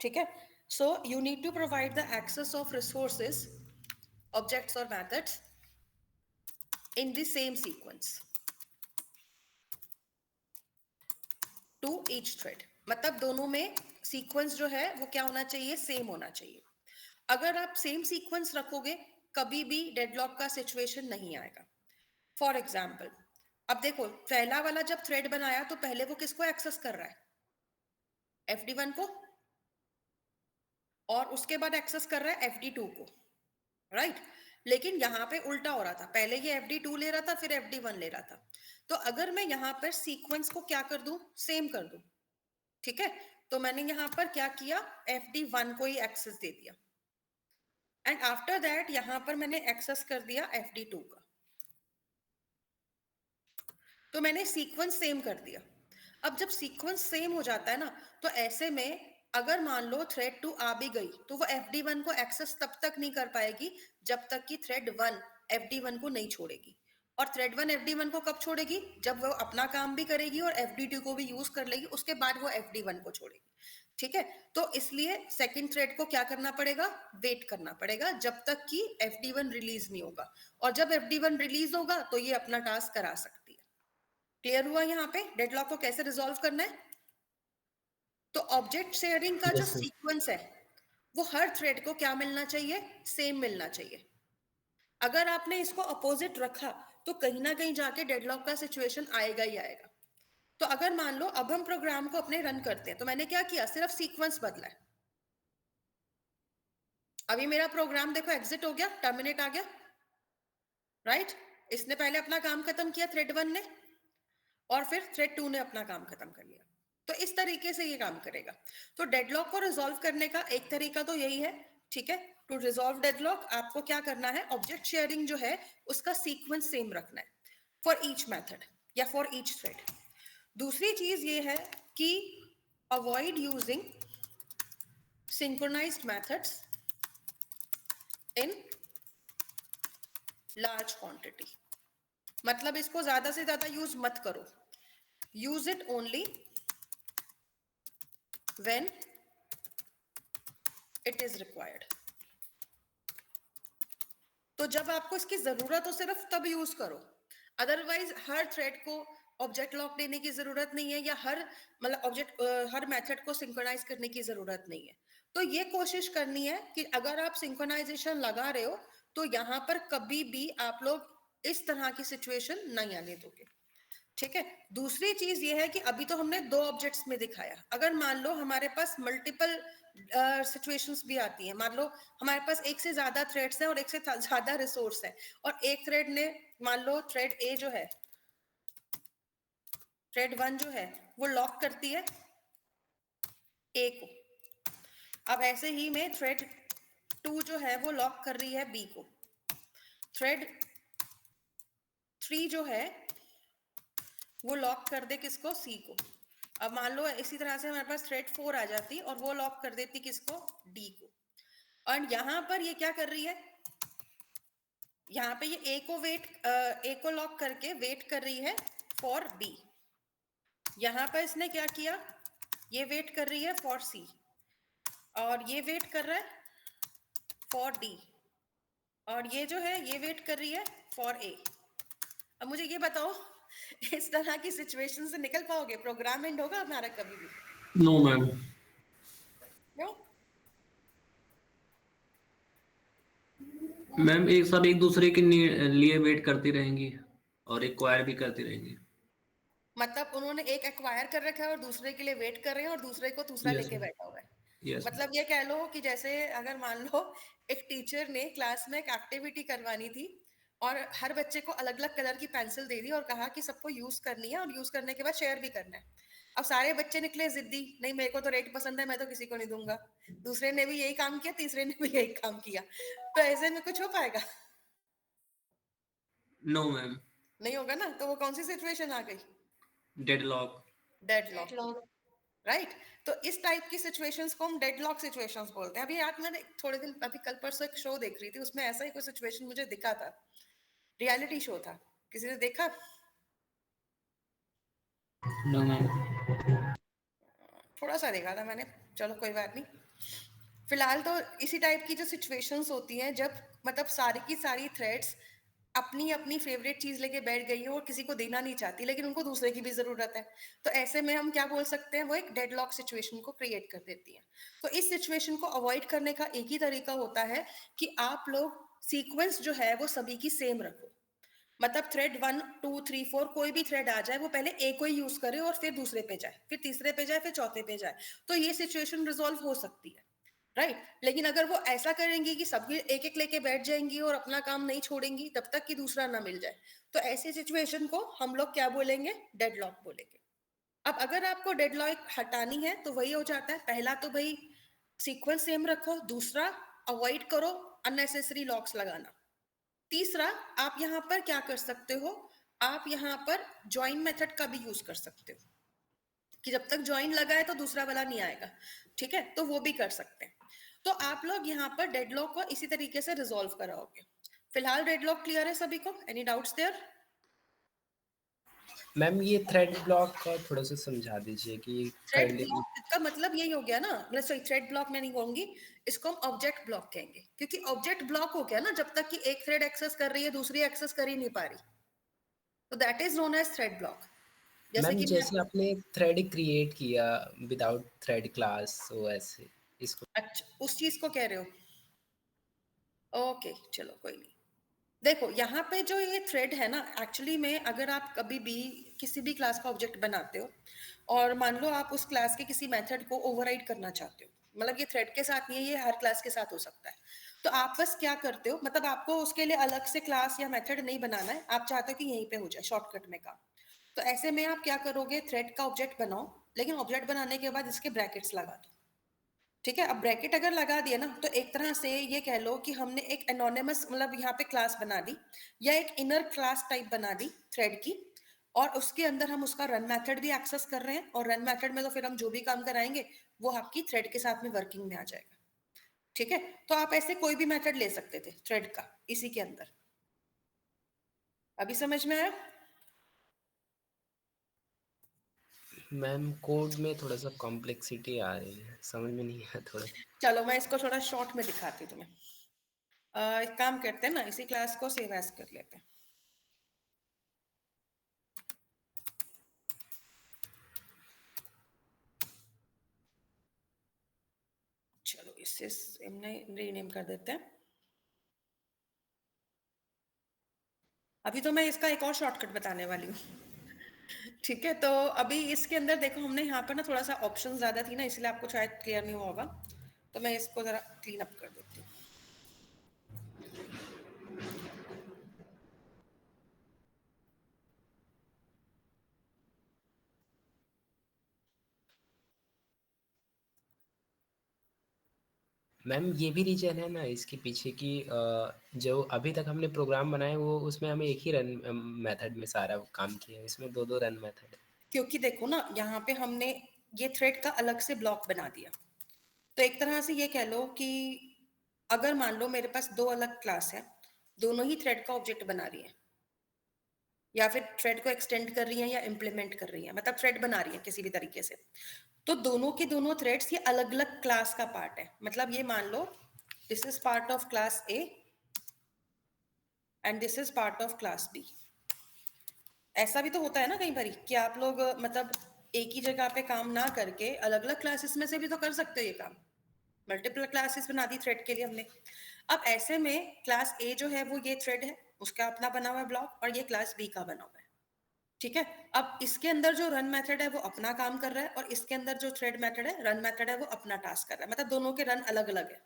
ठीक है? So you need to provide the access of resources, objects और methods in the same sequence to each thread. मतलब दोनों में सीक्वेंस जो है वो क्या होना चाहिए? सेम होना चाहिए। अगर आप सेम सीक्वेंस रखोगे कभी भी डेडलॉक का सिचुएशन नहीं आएगा। फॉर एग्जाम्पल, अब देखो, पहला वाला जब थ्रेड बनाया तो पहले वो किसको एक्सेस कर रहा है? FD1 को, और उसके बाद एक्सेस कर रहा है FD2 को, राइट? लेकिन यहाँ पे उल्टा हो रहा था, पहले ये FD2 ले रहा था फिर FD1 ले रहा था। तो अगर मैं यहाँ पर सीक्वेंस को क्या कर दूं? सेम कर दूं, ठीक है? तो मैंने यहाँ पर क्या किया? FD1 को ही एक्सेस दे दिया, एंड आफ्टर दैट यहाँ पर मैंने एक्सेस कर दिया FD2 का। तो मैंने सीक्वेंस सेम कर दिया। अब जब सीक्वेंस सेम हो जाता है ना, तो ऐसे में अगर मान लो थ्रेड 2 आ भी गई तो वो FD1 को एक्सेस तब तक नहीं कर पाएगी जब तक कि थ्रेड 1 FD1 को नहीं छोड़ेगी। और थ्रेड 1 FD1 को कब छोड़ेगी? जब वो अपना काम भी करेगी और FD2 को भी यूज कर लेगी, उसके बाद वो FD1 को छोड़ेगी, ठीक है? तो इसलिए सेकंड थ्रेड को क्या करना पड़ेगा? वेट करना पड़ेगा जब तक कि FD1 रिलीज नहीं होगा, और जब FD1 रिलीज होगा तो ये अपना टास्क करा सकती है। क्लियर हुआ यहाँ पे डेडलॉक को कैसे रिजॉल्व करना है? तो ऑब्जेक्ट शेयरिंग का जो सीक्वेंस है वो हर थ्रेड को क्या मिलना चाहिए? सेम मिलना चाहिए। अगर आपने इसको अपोजिट रखा तो कहीं ना कहीं जाके डेडलॉक का सिचुएशन आएगा ही आएगा। तो अगर मान लो अब हम प्रोग्राम को अपने रन करते हैं, तो मैंने क्या किया? सिर्फ सीक्वेंस बदला है। अभी मेरा प्रोग्राम देखो एग्जिट हो गया, टर्मिनेट आ गया, राइट? इसने पहले अपना काम खत्म किया थ्रेड 1 ने, और फिर थ्रेड 2 ने अपना काम खत्म कर लिया। तो इस तरीके से ये काम करेगा। तो डेडलॉक को रिजॉल्व करने का एक तरीका तो यही है, ठीक है? टू रिजॉल्व डेडलॉक आपको क्या करना है? ऑब्जेक्ट शेयरिंग जो है उसका सीक्वेंस सेम रखना है फॉर ईच मेथड या फॉर ईच थ्रेड। दूसरी चीज ये है कि avoid using synchronized methods in large quantity. मतलब इसको ज्यादा से ज्यादा यूज मत करो। Use it only when it is required। तो जब आपको इसकी जरूरत हो सिर्फ तब यूज करो, अदरवाइज हर थ्रेड को ऑब्जेक्ट लॉक देने की जरूरत नहीं है, या हर हर मेथड को सिंक्रोनाइज करने की जरूरत नहीं है। तो ये कोशिश करनी है कि अगर आप सिंक्रोनाइजेशन लगा रहे हो तो यहाँ पर कभी भी आप लोग इस तरह की सिचुएशन नहीं आने दोगे, ठीक है? दूसरी चीज ये है कि अभी तो हमने 2 ऑब्जेक्ट्स में दिखाया, अगर मान लो हमारे पास मल्टीपल सिचुएशंस भी आती हैं, मान लो हमारे पास एक से ज्यादा थ्रेड्स हैं और एक से ज्यादा रिसोर्स है, और एक थ्रेड ने, मान लो थ्रेड ए जो है, थ्रेड 1 जो है वो लॉक करती है ए को। अब ऐसे ही में थ्रेड 2 जो है वो लॉक कर रही है बी को। थ्रेड 3 जो है वो लॉक कर दे किसको? सी को। अब मान लो इसी तरह से हमारे पास थ्रेड 4 आ जाती और वो लॉक कर देती किसको? डी को। और यहाँ पर ये क्या कर रही है? यहाँ पे ये ए को लॉक करके वेट कर रही है फॉर बी। यहाँ पर इसने क्या किया? ये वेट कर रही है फॉर सी, और ये वेट कर रहा है फॉर डी, और ये जो है ये वेट कर रही है फॉर ए। अब मुझे ये बताओ, इस तरह की सिचुएशन से निकल पाओगे? प्रोग्राम एंड होगा हमारा कभी भी? No ma'am. क्यों? मैम एक साथ एक दूसरे के लिए वेट करती रहेंगी और रिक्वायर भी करते रहेंगे। मतलब उन्होंने एक एक्वायर कर रखा है और दूसरे के लिए वेट कर रहे हैं और दूसरे को दूसरा यस लेके मैम, बैठा हुआ है। Yes ma'am. मतलब ये कह लो कि जैसे अगर मान लो एक टीचर ने क्लास में एक एक्टिविटी करवानी थी और हर बच्चे को अलग अलग कलर की पेंसिल दे दी और कहा कि सबको यूज करनी है और यूज करने के बाद शेयर भी करना है। अब सारे बच्चे निकले जिद्दी, नहीं मेरे को तो रेट पसंद है, मैं तो किसी को नहीं दूंगा। दूसरे ने भी यही काम किया, तीसरे ने भी यही काम किया, तो ऐसे में कुछ हो पाएगा? No ma'am. नहीं होगा ना। तो वो कौन सी सिचुएशन आ गई? डेडलॉक। डेडलॉक। डेडलॉक। राइट। तो इस टाइप की सिचुएशंस को हम डेडलॉक सिचुएशंस बोलते हैं। अभी यार मैंने थोड़े दिन अभी कल परसों एक शो देख रही थी, उसमें ऐसा ही कोई सिचुएशन मुझे दिखा था। रियलिटी शो था, किसी ने देखा? No ma'am. थोड़ा सा देखा था मैंने, चलो कोई बात नहीं। फिलहाल तो इसी टाइप की जो सिचुएशंस होती हैं जब मतलब सारी की सारी थ्रेड्स अपनी अपनी फेवरेट चीज लेके बैठ गई है और किसी को देना नहीं चाहती, लेकिन उनको दूसरे की भी जरूरत है। तो ऐसे में हम क्या बोल सकते हैं, वो एक डेडलॉक सिचुएशन को क्रिएट कर देती है। तो इस सिचुएशन को अवॉइड करने का एक ही तरीका होता है कि आप लोग सीक्वेंस जो है वो सभी की सेम रखो। मतलब थ्रेड 1 2 3 4 कोई भी थ्रेड आ जाए वो पहले एक को ही यूज करे और फिर दूसरे पे जाए, फिर तीसरे पे जाए, फिर चौथे पे जाए। तो ये सिचुएशन रिजॉल्व हो सकती है, राइट। लेकिन अगर वो ऐसा करेंगी कि सभी एक एक लेके बैठ जाएंगी और अपना काम नहीं छोड़ेंगी तब तक कि दूसरा ना मिल जाए, तो ऐसी सिचुएशन को हम लोग क्या बोलेंगे? डेडलॉक बोलेंगे। अब अगर आपको डेडलॉक हटानी है तो वही हो जाता है, पहला तो भाई सीक्वेंस सेम रखो, दूसरा अवॉइड करो अननेसेसरी लॉक्स लगाना, तीसरा आप यहाँ पर क्या कर सकते हो, आप यहाँ पर ज्वाइन मेथड का भी यूज कर सकते हो कि जब तक ज्वाइन लगा है तो दूसरा वाला नहीं आएगा। ठीक है, तो वो भी कर सकते हैं। तो आप लोग यहाँ पर डेडलॉक को इसी तरीके से रिजॉल्व कराओगे। फिलहाल डेडलॉक क्लियर है सभी को? Any doubts there? मैम ये थ्रेड ब्लॉक का थोड़ा सा समझा दीजिए कि थ्रेड काइंडली। ब्लॉक का मतलब यही हो गया ना, मतलब सॉरी थ्रेड ब्लॉक मैं नहीं कहूंगी, इसको हम ऑब्जेक्ट ब्लॉक कहेंगे, क्योंकि ऑब्जेक्ट ब्लॉक हो गया ना जब तक कि एक थ्रेड एक्सेस कर रही है दूसरी एक्सेस कर ही नहीं पा रही, तो that is known as thread block. जैसे मैम कि मैं, जैसे आपने थ्रेड क्रिएट किया विदाउट थ्रेड क्लास, तो ऐसे इसको। अच्छा उस चीज को कह रहे हो? ओके चलो कोई नहीं। देखो यहाँ पे जो ये थ्रेड है ना, एक्चुअली में अगर आप कभी भी किसी भी क्लास का ऑब्जेक्ट बनाते हो और मान लो आप उस क्लास के किसी मेथड को ओवरराइड करना चाहते हो, मतलब ये थ्रेड के साथ नहीं है, ये हर क्लास के साथ हो सकता है। तो आप बस क्या करते हो, मतलब आपको उसके लिए अलग से क्लास या मेथड नहीं बनाना है, आप चाहते हो कि यहीं पे हो जाए शॉर्टकट में काम। तो ऐसे में आप क्या करोगे, थ्रेड का ऑब्जेक्ट बनाओ, लेकिन ऑब्जेक्ट बनाने के बाद इसके ब्रैकेट्स लगा दो। ठीक है, अब ब्रैकेट अगर लगा दिया ना तो एक तरह से ये कह लो कि हमने एक एनोनिमस मतलब यहाँ पे क्लास बना दी या एक इनर क्लास टाइप बना दी थ्रेड की, और उसके अंदर हम उसका रन मेथड भी एक्सेस कर रहे हैं, और रन मेथड में तो फिर हम जो भी काम कराएंगे वो आपकी थ्रेड के साथ में वर्किंग में आ जाएगा। ठीक है, तो आप ऐसे कोई भी मेथड ले सकते थे थ्रेड का इसी के अंदर। अभी समझ में आया? मैम कोड में थोड़ा सा कॉम्प्लेक्सिटी आ रही है, समझ में नहीं आया थोड़ा। चलो मैं इसको थोड़ा शॉर्ट में दिखाती हूँ तुम्हें। एक काम करते हैं ना, इसी क्लास को सेव एज कर लेते हैं। चलो इससे रीनेम कर देते हैं। अभी तो मैं इसका एक और शॉर्टकट बताने वाली हूँ। ठीक है, तो अभी इसके अंदर देखो हमने यहाँ पर ना थोड़ा सा ऑप्शन ज्यादा थी ना, इसलिए आपको शायद क्लियर नहीं हुआ होगा, तो मैं इसको जरा क्लीन अप कर देती हूँ। मैम ये भी रीजन है ना इसके पीछे कि जो अभी तक हमने प्रोग्राम बनाए वो उसमें हमें एक ही रन मेथड में सारा काम किया है, इसमें दो दो रन मेथड है। क्योंकि देखो ना यहाँ पे हमने ये थ्रेड का अलग से ब्लॉक बना दिया, तो एक तरह से ये कह लो कि अगर मान लो मेरे पास दो अलग क्लास है, दोनों ही थ्रेड का ऑब्जेक्ट बना रही है या फिर थ्रेड को एक्सटेंड कर रही है या इम्प्लीमेंट कर रही है, मतलब थ्रेड बना रही है किसी भी तरीके से, तो दोनों के दोनों थ्रेड्स ये अलग अलग क्लास का पार्ट है। मतलब ये मान लो this is part of class A and this is part of class B. ऐसा भी तो होता है ना कई बारी कि आप लोग मतलब एक ही जगह पे काम ना करके अलग अलग क्लासेस में से भी तो कर सकते हो ये काम। मल्टीपल क्लासेस बना दी थ्रेड के लिए हमने। अब ऐसे में क्लास ए जो है वो ये थ्रेड है उसका अपना बना हुआ है ब्लॉक और ये क्लास बी का बना हुआ है, ठीक है। अब इसके अंदर जो रन मेथड है वो अपना काम कर रहा है और इसके अंदर जो थ्रेड मेथड है, रन मेथड है, वो अपना टास्क कर रहा है, मतलब दोनों के रन अलग अलग है।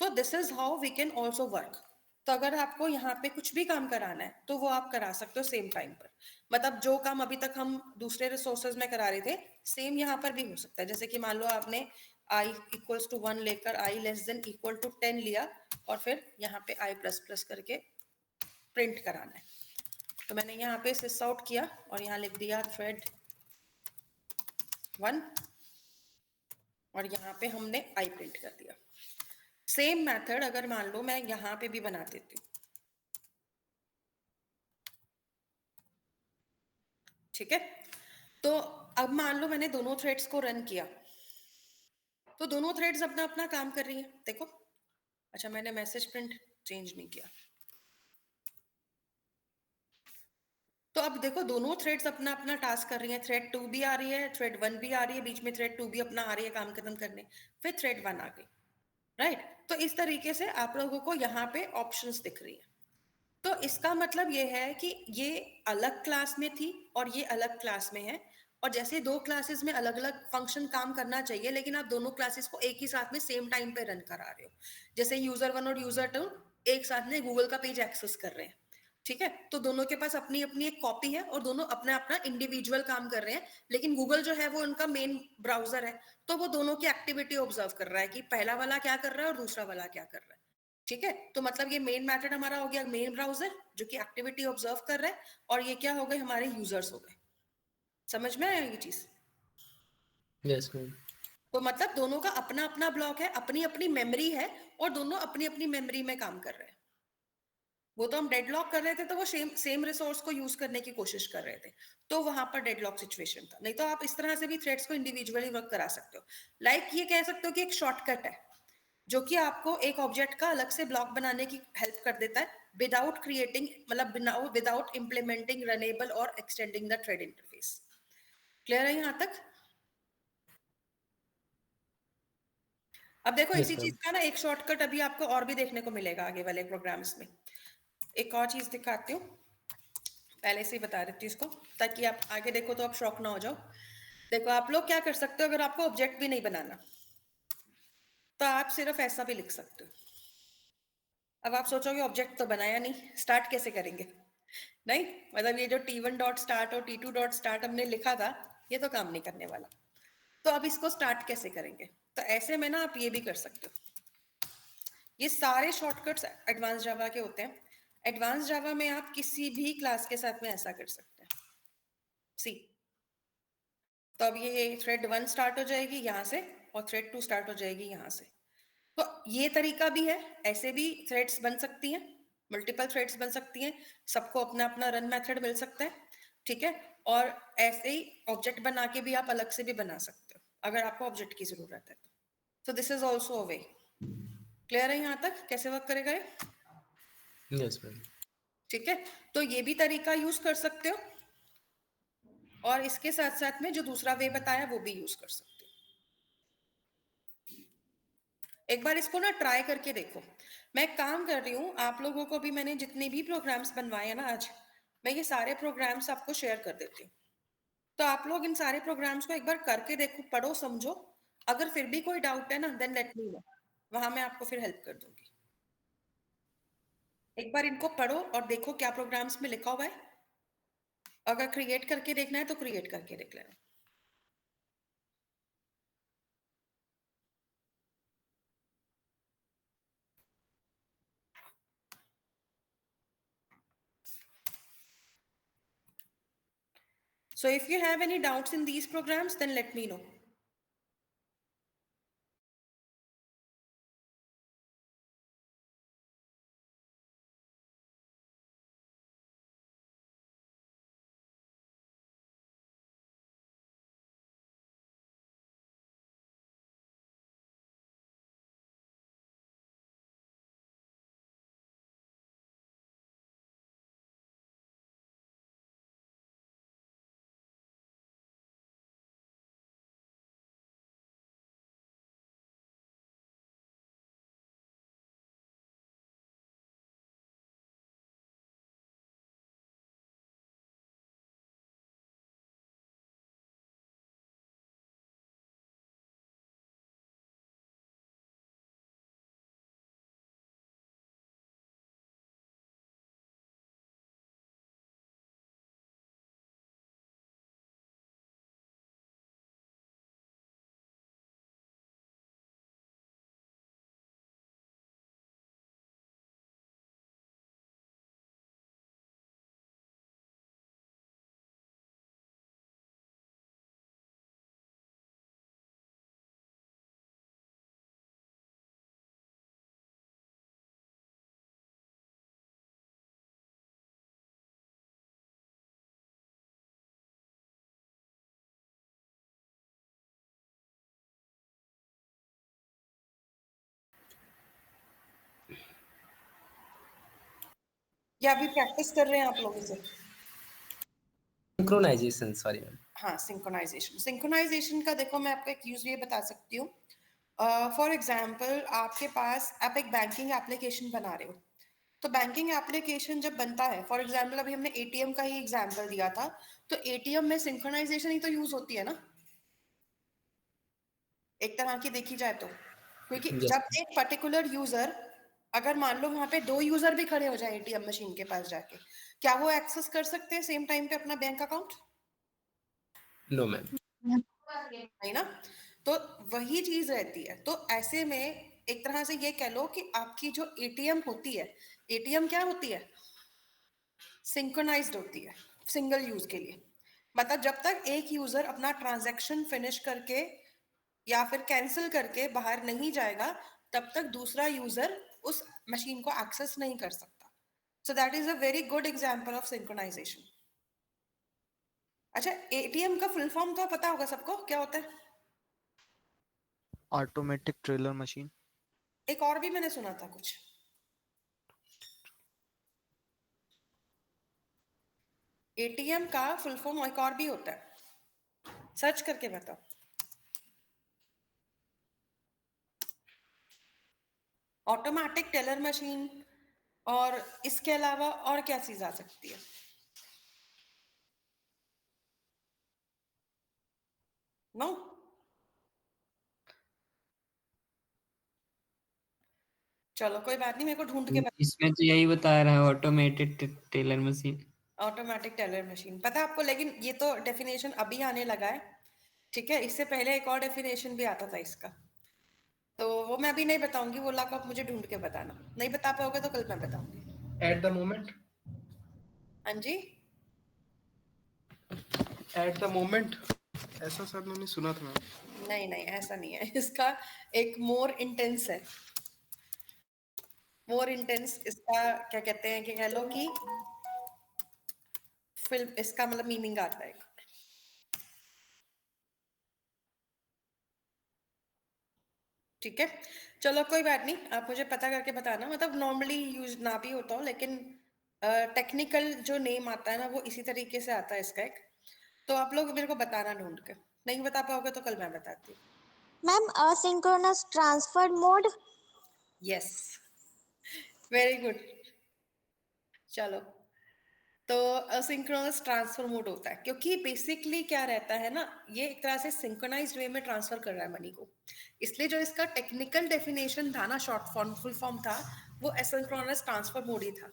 तो this is how we can also work. तो अगर आपको यहाँ पे कुछ भी काम कराना है तो वो आप करा सकते हो सेम टाइम पर, मतलब जो काम अभी तक हम दूसरे रिसोर्सेज में करा रहे थे सेम यहाँ पर भी हो सकता है। जैसे कि मान लो आपने i इक्वल्स टू 1 लेकर i less than equal to 10 लिया और फिर यहाँ पे i प्लस प्लस करके प्रिंट कराना है, तो मैंने यहाँ पे सिस आउट किया और यहाँ लिख दिया थ्रेड 1 और यहाँ पे हमने i प्रिंट कर दिया। सेम मेथड अगर मान लो मैं यहाँ पे भी बना देती हूँ, ठीक है। तो अब मान लो मैंने दोनों थ्रेड्स को रन किया, तो दोनों थ्रेड्स अपना अपना काम कर रही है, देखो। अच्छा, मैंने मैसेज प्रिंट चेंज नहीं किया, तो अब देखो दोनों थ्रेड्स अपना अपना टास्क कर रही हैं। थ्रेड 2 भी आ रही है, थ्रेड 1 भी आ रही है, बीच में थ्रेड 2 भी अपना आ रही है काम खत्म करने, फिर थ्रेड 1 आ गई, राइट। तो इस तरीके से आप लोगों को यहाँ पे ऑप्शंस दिख रही है। तो इसका मतलब ये है कि ये अलग क्लास में थी और ये अलग क्लास में है, और जैसे दो क्लासेस में अलग अलग फंक्शन काम करना चाहिए, लेकिन आप दोनों क्लासेस को एक ही साथ में सेम टाइम पे रन करा रहे हो। जैसे यूजर 1 और यूजर 2 एक साथ में गूगल का पेज एक्सेस कर रहे हैं, ठीक है। तो दोनों के पास अपनी अपनी एक कॉपी है और दोनों अपना अपना इंडिविजुअल काम कर रहे हैं, लेकिन गूगल जो है वो उनका मेन ब्राउजर है, तो वो दोनों की एक्टिविटी ऑब्जर्व कर रहा है कि पहला वाला क्या कर रहा है और दूसरा वाला क्या कर रहा है, ठीक है। तो मतलब ये मेन मेथड हमारा हो गया मेन ब्राउजर जो कि एक्टिविटी ऑब्जर्व कर रहा है, और ये क्या हो गए हमारे यूजर्स हो गए। समझ में आया ये चीज? Yes ma'am. तो मतलब दोनों का अपना अपना ब्लॉक है, अपनी अपनी मेमोरी है, और दोनों अपनी अपनी मेमोरी में काम कर रहे हैं। वो तो हम डेडलॉक कर रहे थे तो वो सेम रिसोर्स को यूज करने की कोशिश कर रहे थे, तो वहां पर डेडलॉक सिचुएशन था। नहीं तो आप इस तरह से भी थ्रेड्स को इंडिविजुअली वर्क करा सकते हो। लाइक ये कह सकते हो कि एक शॉर्टकट है जो कि आपको एक ऑब्जेक्ट का अलग से ब्लॉक बनाने की हेल्प कर देता है विदाउट क्रिएटिंग, मतलब विदाउट इम्प्लीमेंटिंग रनेबल और extending the thread interface. Clear है यहाँ तक? अब देखो यस इसी मैम। चीज का ना एक शॉर्टकट अभी आपको और भी देखने को मिलेगा आगे वाले प्रोग्राम्स में। एक और चीज दिखाती हूँ, पहले से ही बता देती हूँ इसको ताकि आप आगे देखो तो आप शॉक ना हो जाओ। देखो आप लोग क्या कर सकते हो, अगर आपको ऑब्जेक्ट भी नहीं बनाना तो आप सिर्फ ऐसा भी लिख सकते हो। अब आप सोचोगे ऑब्जेक्ट तो बनाया नहीं, स्टार्ट कैसे करेंगे? नहीं, मतलब ये जो t1 डॉट स्टार्ट और t2 डॉट स्टार्ट हमने लिखा था ये तो काम नहीं करने वाला। तो अब इसको स्टार्ट कैसे करेंगे? तो ऐसे में ना आप ये भी कर सकते हो। ये सारे शॉर्टकट्स एडवांस जावा के होते हैं। एडवांस जावा में आप किसी भी क्लास के साथ में ऐसा कर सकते हैं। सी, तो अब ये थ्रेड 1 स्टार्ट हो जाएगी यहाँ से और थ्रेड 2 स्टार्ट हो जाएगी यहाँ से। तो ये तरीका भी है, ऐसे भी थ्रेड्स बन सकती हैं, मल्टीपल थ्रेड्स बन सकती हैं, सबको अपना अपना रन मेथड मिल सकता है, ठीक है। और ऐसे ही ऑब्जेक्ट बना के भी आप अलग से भी बना सकते हो अगर आपको ऑब्जेक्ट की जरूरत है तो। So this is also a way. Clear है यहाँ तक कैसे वर्क करेगा ये? Yes ma'am. ठीक है, तो ये भी तरीका यूज कर सकते हो और इसके साथ साथ में जो दूसरा वे बताया वो भी यूज कर सकते हो। एक बार इसको ना ट्राई करके देखो। मैं काम कर रही हूँ, आप लोगों को भी मैंने जितने भी प्रोग्राम्स बनवाए हैं ना आज, मैं ये सारे प्रोग्राम्स आपको शेयर कर देती हूँ। तो आप लोग इन सारे प्रोग्राम्स को एक बार करके देखो, पढ़ो, समझो। अगर फिर भी कोई डाउट है ना देन लेट मी नो, वहां मैं आपको फिर हेल्प कर दूंगी। एक बार इनको पढ़ो और देखो क्या प्रोग्राम्स में लिखा हुआ है। अगर क्रिएट करके देखना है तो क्रिएट करके देख लेना। So if you have any doubts in these programs, then let me know. या अभी प्रैक्टिस कर रहे हैं आप लोग इसे? Synchronization, sorry ma'am. हाँ, सिंक्रोनाइजेशन का देखो मैं आपको एक यूज ये बता सकती हूँ। फॉर एग्जाम्पल आपके पास आप एक बैंकिंग एप्लीकेशन बना रहे हो, तो बैंकिंग एप्लीकेशन जब बनता है, फॉर एग्जाम्पल अभी हमने एटीएम का ही एग्जाम्पल दिया था, तो एटीएम में सिंक्रोनाइजेशन ही तो यूज होती है ना, एक तरह की देखी जाए तो। क्योंकि यस जब एक पर्टिकुलर यूजर, अगर मान लो वहां पे 2 यूजर भी खड़े हो जाए एटीएम मशीन के पास जाके, क्या वो एक्सेस कर सकते हैं सेम टाइम पे अपना बैंक अकाउंट? No ma'am. है ना? तो वही चीज रहती है। तो ऐसे में एक तरह से ये कह लो कि आपकी जो एटीएम होती है, एटीएम क्या होती है? सिंक्रोनाइज्ड होती है सिंगल यूज के लिए। मतलब जब तक एक यूजर अपना ट्रांजैक्शन फिनिश करके या फिर कैंसिल करके बाहर नहीं जाएगा, तब तक दूसरा यूजर उस मशीन को एक्सेस नहीं कर सकता। So that is a very good example of synchronization. अच्छा, एटीएम का फुल फॉर्म तो पता होगा सबको, क्या होता है? Automatic trailer machine. एक और भी मैंने सुना था कुछ, एटीएम का फुल फॉर्म एक और भी होता है, सर्च करके बताओ। ऑटोमेटिक टेलर मशीन, और इसके अलावा और क्या चीज आ सकती है? नो, चलो कोई बात नहीं, मेरे को ढूंढ के बता। इसमें तो यही बता रहा है, automated teller machine. Automatic teller machine पता है आपको, लेकिन ये तो डेफिनेशन अभी आने लगा है, ठीक है? इससे पहले एक और डेफिनेशन भी आता था इसका, तो वो मैं अभी नहीं बताऊंगी, वो लाको आप मुझे ढूंढ के बताना, नहीं बता पाओगे तो कल मैं बताऊंगी। एट द मोमेंट, हाँ जी, एट द मोमेंट, ऐसा शायद मैंने सुना था मैम। नहीं नहीं ऐसा नहीं है इसका, एक मोर इंटेंस है, मोर इंटेंस इसका क्या कहते हैं कि कह लो कि फिल्म, इसका मतलब मीनिंग आता है। ठीक है, चलो कोई बात नहीं, आप मुझे पता करके बताना, मतलब नॉर्मली यूज ना भी होता हो, लेकिन टेक्निकल जो नेम आता है ना वो इसी तरीके से आता है इसका एक। तो आप लोग मेरे को बताना ढूंढ के, नहीं बता पाओगे तो कल मैं बताती हूँ। Ma'am asynchronous transfer mode. Yes, very good. चलो, तो असिंक्रोनस ट्रांसफर मोड होता है, क्योंकि बेसिकली क्या रहता है ना, ये एक तरह से सिंक्रोनाइज्ड वे में ट्रांसफर कर रहा है मनी को, इसलिए जो इसका टेक्निकल डेफिनेशन था ना, शॉर्ट फॉर्म फुल फॉर्म था, वो एसिंक्रोनस ट्रांसफर मोड ही था।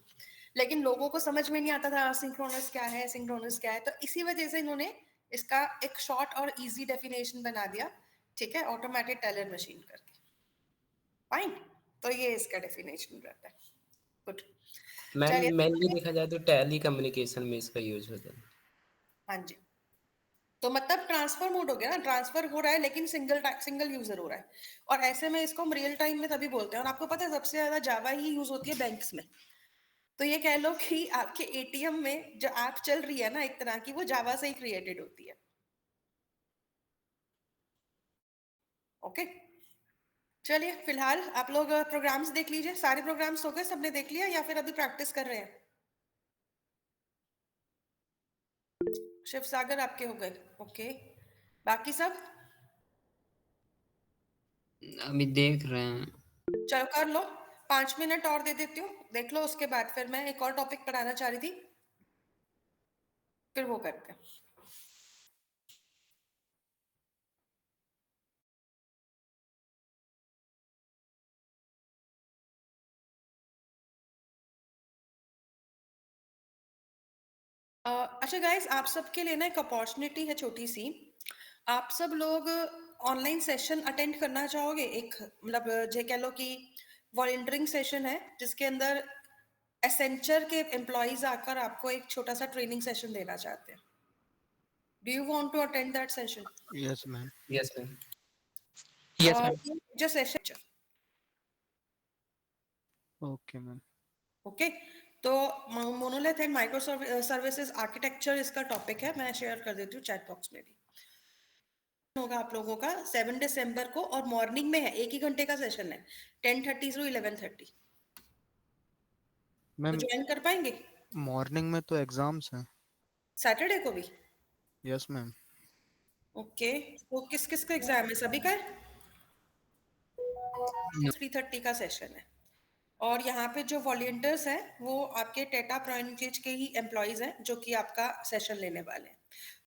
लेकिन लोगों को समझ में नहीं आता था असिंक्रोनस क्या है, सिंक्रोनस क्या है, तो इसी वजह से इन्होंने इसका एक शॉर्ट और इजी डेफिनेशन बना दिया, ठीक है, ऑटोमेटिक टेलर मशीन करके। फाइन, तो ये इसका डेफिनेशन रहता है। गुड, मैम, मेनली चलिए। देखा जाए तो टैली कम्युनिकेशन में इसका यूज होता है। हाँ जी, तो मतलब ट्रांसफर मोड हो गया ना, ट्रांसफर हो रहा है लेकिन सिंगल यूजर हो रहा है, और ऐसे में इसको हम रियल टाइम में तभी बोलते हैं। और आपको पता है सबसे ज्यादा जावा ही यूज होती है बैंक्स में, तो ये कह लो कि आपके एटीएम में जो ऐप चल रही है ना एक तरह की, वो जावा से ही क्रिएटेड होती है। ओके, चलिए फिलहाल आप लोग प्रोग्राम्स देख लीजिए, सारे प्रोग्राम्स हो गए, सबने देख लिया या फिर अभी प्रैक्टिस कर रहे हैं? शिव सागर आपके हो गए, ओके, बाकी सब? अभी देख रहे हैं। चलो कर लो, 5 मिनट और दे देती हूँ, देख लो, उसके बाद फिर मैं एक और टॉपिक पढ़ाना चाह रही थी, फिर वो करते हैं। अच्छा गाइस, आप सबके लिए ना एक अपॉर्चुनिटी है छोटी सी, आप सब लोग ऑनलाइन सेशन अटेंड करना चाहोगे? एक मतलब जे कह लो कि वॉलंटियरिंग सेशन है, जिसके अंदर एसेंचर के एम्प्लॉइज आकर आपको एक छोटा सा ट्रेनिंग सेशन देना चाहते हैं। Do you want to attend that session? Yes ma'am. Yes ma'am. Yes ma'am. जो सेशन, ओके मैम। ओके, तो monolith and micro services architecture इसका टॉपिक है, मैं शेयर कर देती हूँ चैट बॉक्स में भी। होगा आप लोगों का 7 दिसंबर को, और मॉर्निंग में है, 1 ही घंटे का सेशन है, 10:30 से 11:30। तो मैम ज्वाइन कर पाएंगे मॉर्निंग में तो एग्जाम्स हैं। सैटरडे को भी? Yes ma'am. ओके, तो किस किस का एग्जाम है? सभी का है? 3:30 का सेशन है। और यहाँ पे जो वॉलंटियर्स हैं वो आपके टेटा प्रोइनकेज के ही एम्प्लॉयज हैं जो कि आपका सेशन लेने वाले हैं।